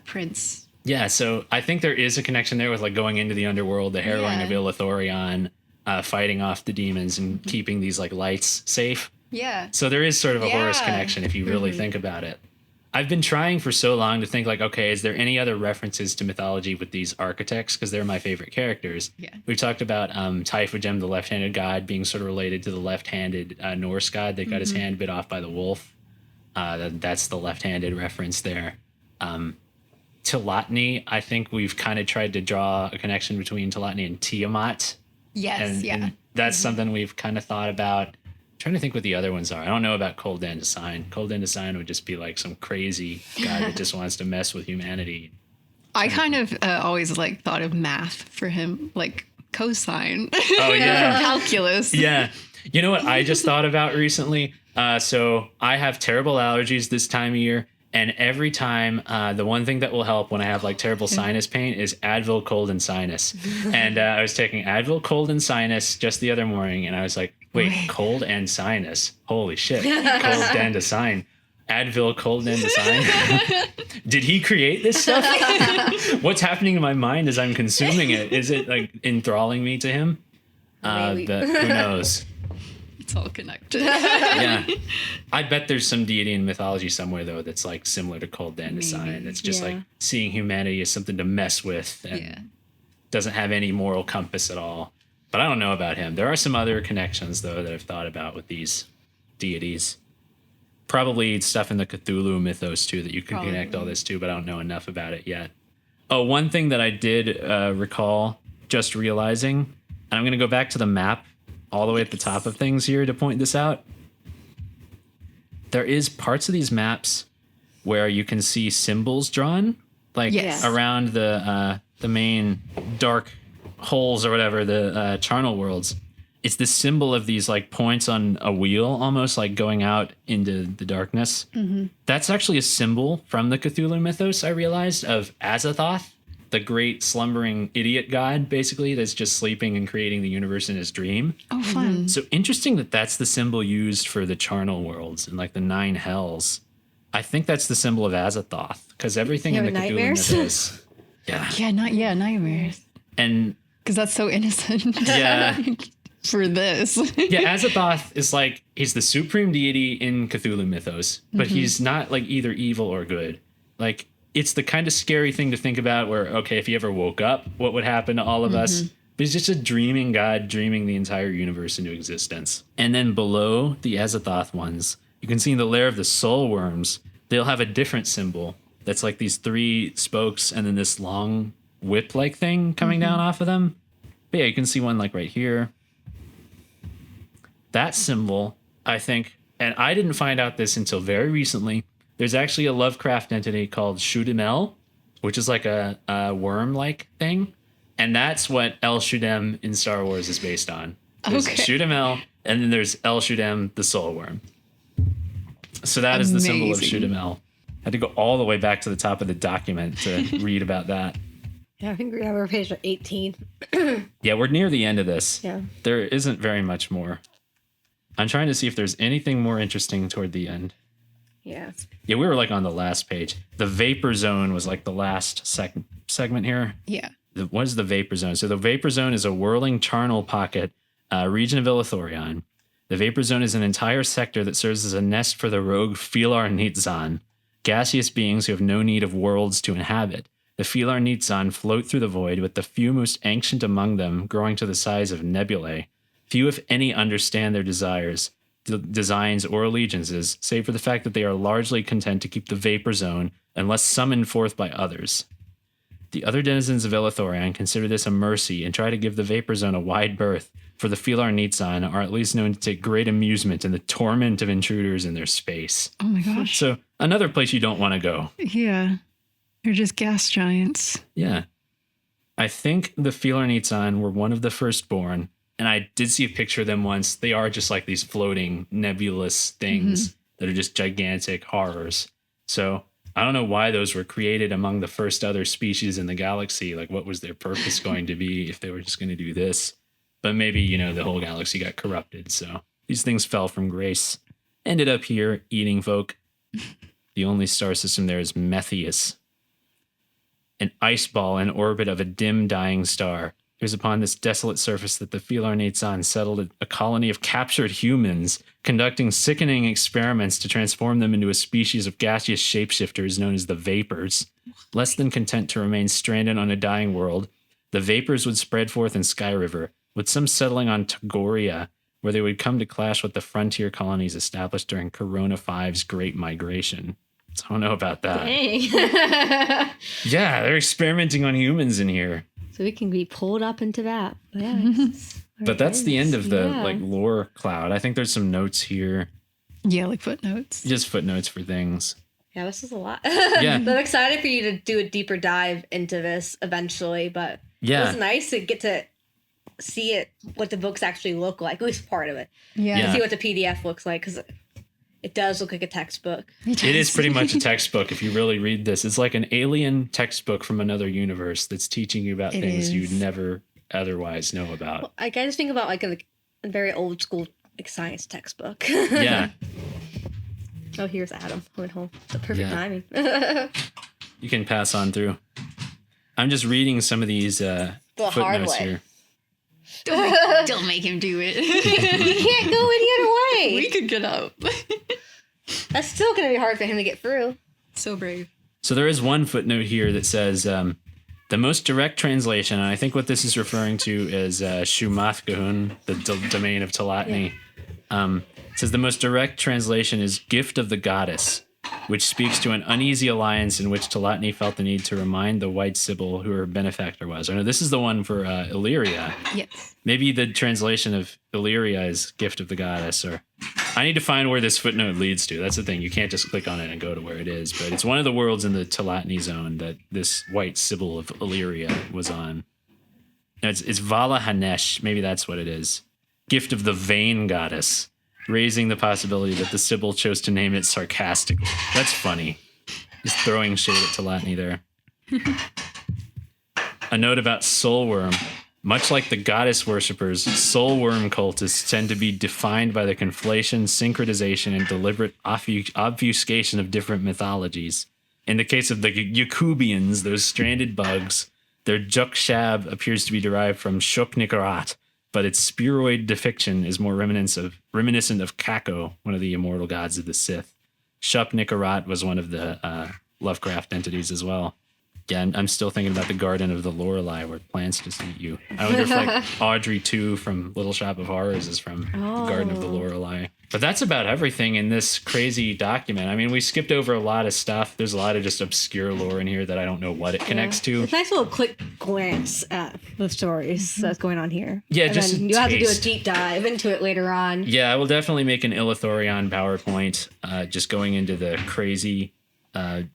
prince Yeah, so I think there is a connection there with like going into the underworld, the harrowing of Illathurion, fighting off the demons and keeping these like lights safe. Yeah. So there is sort of a Horus Yeah. connection if you really think about it. I've been trying for so long to think like, okay, is there any other references to mythology with these architects? Because they're my favorite characters. Yeah. We've talked about Typhlojem, the left-handed god, being sort of related to the left-handed Norse god that got his hand bit off by the wolf. That's the left-handed reference there. Telatni, I think we've kind of tried to draw a connection between Telatni and Tiamat. Yes. And that's something we've kind of thought about. I'm trying to think what the other ones are. I don't know about Cold Dandasign. Cold Dandasign would just be like some crazy guy that just wants to mess with humanity. I kind of always like thought of math for him, like cosine. Oh, yeah. Calculus. Yeah. You know what I just thought about recently? So I have terrible allergies this time of year. And every time, the one thing that will help when I have like terrible sinus pain is Advil Cold and Sinus. And I was taking Advil Cold and Sinus just the other morning, and I was like, wait, cold and sinus? Holy shit. Cold Dandasign. Advil Cold Dandasign. Did he create this stuff? What's happening in my mind as I'm consuming it? Is it like enthralling me to him? Maybe. But who knows? It's all connected. Yeah. I bet there's some deity in mythology somewhere, though, that's like similar to Cold Dandasign. That's just like seeing humanity as something to mess with and doesn't have any moral compass at all. But I don't know about him. There are some other connections, though, that I've thought about with these deities. Probably stuff in the Cthulhu mythos, too, that you could connect all this to, but I don't know enough about it yet. Oh, one thing that I did recall just realizing, and I'm going to go back to the map all the way at the top of things here to point this out. There is parts of these maps where you can see symbols drawn, like around the main dark holes or whatever, the charnel worlds. It's this symbol of these like points on a wheel, almost like going out into the darkness. That's actually a symbol from the Cthulhu mythos, I realized, of Azathoth, the great slumbering idiot god, basically, that's just sleeping and creating the universe in his dream. Oh, fun. So interesting that that's the symbol used for the charnel worlds and like the 9 hells. I think that's the symbol of Azathoth, because everything in the Cthulhu nightmares? mythos. Yeah. Nightmares. And Because that's so innocent. yeah. For this. Yeah, Azathoth is like, he's the supreme deity in Cthulhu mythos, but he's not like either evil or good. Like, it's the kind of scary thing to think about where, okay, if he ever woke up, what would happen to all of us? But he's just a dreaming god, dreaming the entire universe into existence. And then below the Azathoth ones, you can see in the lair of the soul worms, they'll have a different symbol that's like these 3 spokes and then this long whip-like thing coming down off of them. But yeah, you can see one like right here. That symbol, I think, and I didn't find out this until very recently, there's actually a Lovecraft entity called Shudamel, which is like a worm-like thing. And that's what El Shudem in Star Wars is based on. There's Shudamel, and then there's El Shudem, the soul worm. So that is the symbol of Shudamel. I had to go all the way back to the top of the document to read about that. Yeah, I think we're page 18. Yeah, we're near the end of this. Yeah. There isn't very much more. I'm trying to see if there's anything more interesting toward the end. Yeah. Yeah, we were like on the last page. The Vapor Zone was like the last segment here. Yeah. What is the Vapor Zone? So the Vapor Zone is a whirling charnel pocket, region of Illathurion. The Vapor Zone is an entire sector that serves as a nest for the rogue Filar Nitzan, gaseous beings who have no need of worlds to inhabit. The Filar Nitzan float through the void, with the few most ancient among them growing to the size of nebulae. Few, if any, understand their desires, designs, or allegiances, save for the fact that they are largely content to keep the Vapor Zone unless summoned forth by others. The other denizens of Illathurion consider this a mercy and try to give the Vapor Zone a wide berth, for the Filar Nitzan are at least known to take great amusement in the torment of intruders in their space. Oh my gosh. So, another place you don't want to go. Yeah. They're just gas giants. Yeah. I think the Filar Nitzan were one of the firstborn, and I did see a picture of them once. They are just like these floating nebulous things that are just gigantic horrors. So I don't know why those were created among the first other species in the galaxy. Like, what was their purpose going to be if they were just going to do this? But maybe, you know, the whole galaxy got corrupted. So these things fell from grace. Ended up here eating folk. The only star system there is Methius. an ice ball in orbit of a dim, dying star. It was upon this desolate surface that the Philarnatezon settled a colony of captured humans, conducting sickening experiments to transform them into a species of gaseous shapeshifters known as the Vapors. Less than content to remain stranded on a dying world, the Vapors would spread forth in Sky River, with some settling on Tagoria, where they would come to clash with the frontier colonies established during Corona 5's Great Migration. So I don't know about that. Dang. Yeah, they're experimenting on humans in here. So we can be pulled up into that. Yeah. But that's the end of the lore cloud. I think there's some notes here. Yeah, like footnotes. Just footnotes for things. Yeah, this is a lot. Yeah. I'm excited for you to do a deeper dive into this eventually, but it was nice to get to see it, what the books actually look like, at least part of it. Yeah. See what the PDF looks like, because it does look like a textbook. It is pretty much a textbook if you really read this. It's like an alien textbook from another universe that's teaching you about things you'd never otherwise know about. Well, I just think about like a very old school science textbook. Yeah. Oh, here's Adam. Went home. The perfect timing. You can pass on through. I'm just reading some of these footnotes here. Don't make him do it. He can't go any other way. We could get out. That's still going to be hard for him to get through. So brave. So there is one footnote here that says the most direct translation, and I think what this is referring to is Shumathgahun, the domain of Talatni. It says the most direct translation is Gift of the Goddess, which speaks to an uneasy alliance in which Talatni felt the need to remind the White Sibyl who her benefactor was. Or no, this is the one for Illyria. Yes. Maybe the translation of Illyria is Gift of the Goddess, or I need to find where this footnote leads to. That's the thing. You can't just click on it and go to where it is, but it's one of the worlds in the Talatni zone that this White Sibyl of Illyria was on. No, it's Vala Hanesh. Maybe that's what it is. Gift of the Vain Goddess, raising the possibility that the Sibyl chose to name it sarcastically. That's funny. Just throwing shade at Talatni there. A note about Soulworm. Much like the goddess worshippers, Soulworm cultists tend to be defined by the conflation, syncretization, and deliberate obfuscation of different mythologies. In the case of the Yakubians, those stranded bugs, their Jukshab appears to be derived from Shuk-Nicarat, but its spheroid depiction is more reminiscent of Kako, one of the immortal gods of the Sith. Shuk-Nicarat was one of the Lovecraft entities as well. Yeah, I'm still thinking about the Garden of the Lorelei where plants just eat you. I wonder if like Audrey 2 from Little Shop of Horrors is from the Garden of the Lorelei. But that's about everything in this crazy document. I mean, we skipped over a lot of stuff. There's a lot of just obscure lore in here that I don't know what it connects to. It's a nice little quick glance at the stories that's going on here. Yeah, and just then you have to do a deep dive into it later on. Yeah, I will definitely make an Illathurion PowerPoint just going into the crazy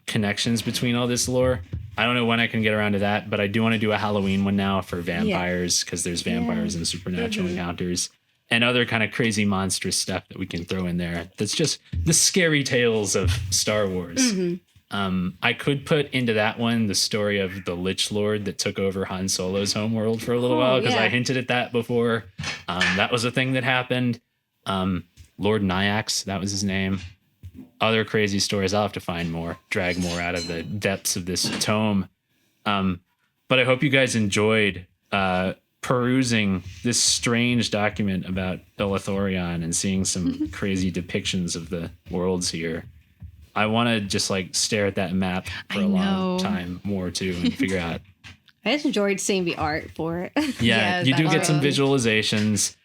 connections between all this lore. I don't know when I can get around to that, but I do want to do a Halloween one now for vampires because there's vampires and supernatural encounters and other kind of crazy monstrous stuff that we can throw in there. That's just the scary tales of Star Wars. I could put into that one the story of the Lich Lord that took over Han Solo's homeworld for a little while because I hinted at that before. That was a thing that happened. Lord Nyax, that was his name. Other crazy stories. I'll have to find more, drag more out of the depths of this tome. But I hope you guys enjoyed perusing this strange document about Illathurion and seeing some crazy depictions of the worlds here. I want to just like stare at that map for a long time more too and figure out. I just enjoyed seeing the art for it. Yeah, you do get some visualizations.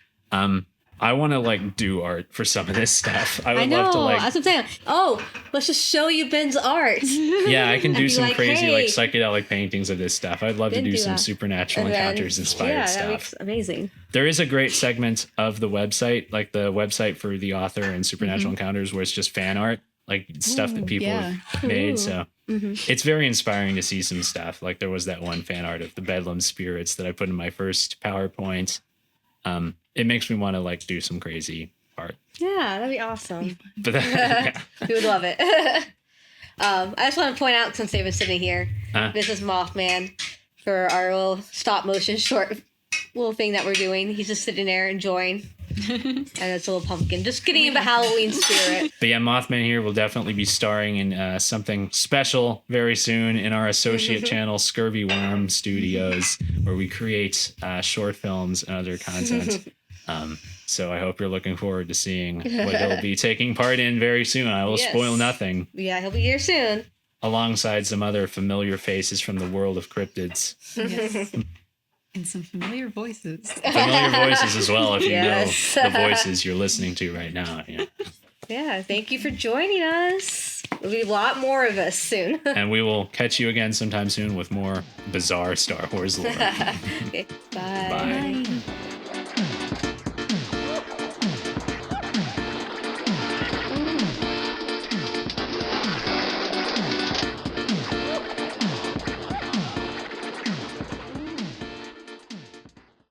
I want to like do art for some of this stuff. I would love to like. That's what I'm saying. Oh, let's just show you Ben's art. Yeah, I can do some like, crazy like psychedelic paintings of this stuff. I'd love to do some supernatural encounters inspired stuff. Yeah, that amazing. There is a great segment of the website, like the website for the author and supernatural encounters, where it's just fan art, like stuff that people have made. So it's very inspiring to see some stuff. Like there was that one fan art of the Bedlam spirits that I put in my first PowerPoint. It makes me want to like do some crazy art. Yeah, that'd be awesome. But We would love it. I just want to point out, since they've been sitting here, this is Mothman for our little stop motion short little thing that we're doing. He's just sitting there enjoying And it's a little pumpkin. Just getting him a Halloween spirit. But yeah, Mothman here will definitely be starring in something special very soon in our associate channel, Scurvy Worm Studios, where we create short films and other content. So I hope you're looking forward to seeing what he'll be taking part in very soon. I will spoil nothing. Yeah, he'll be here soon. Alongside some other familiar faces from the world of cryptids. Yes. And some familiar voices. Familiar voices as well, if you know the voices you're listening to right now. Yeah, thank you for joining us. There'll be a lot more of us soon. And we will catch you again sometime soon with more bizarre Star Wars lore. Okay, bye. Bye. Bye.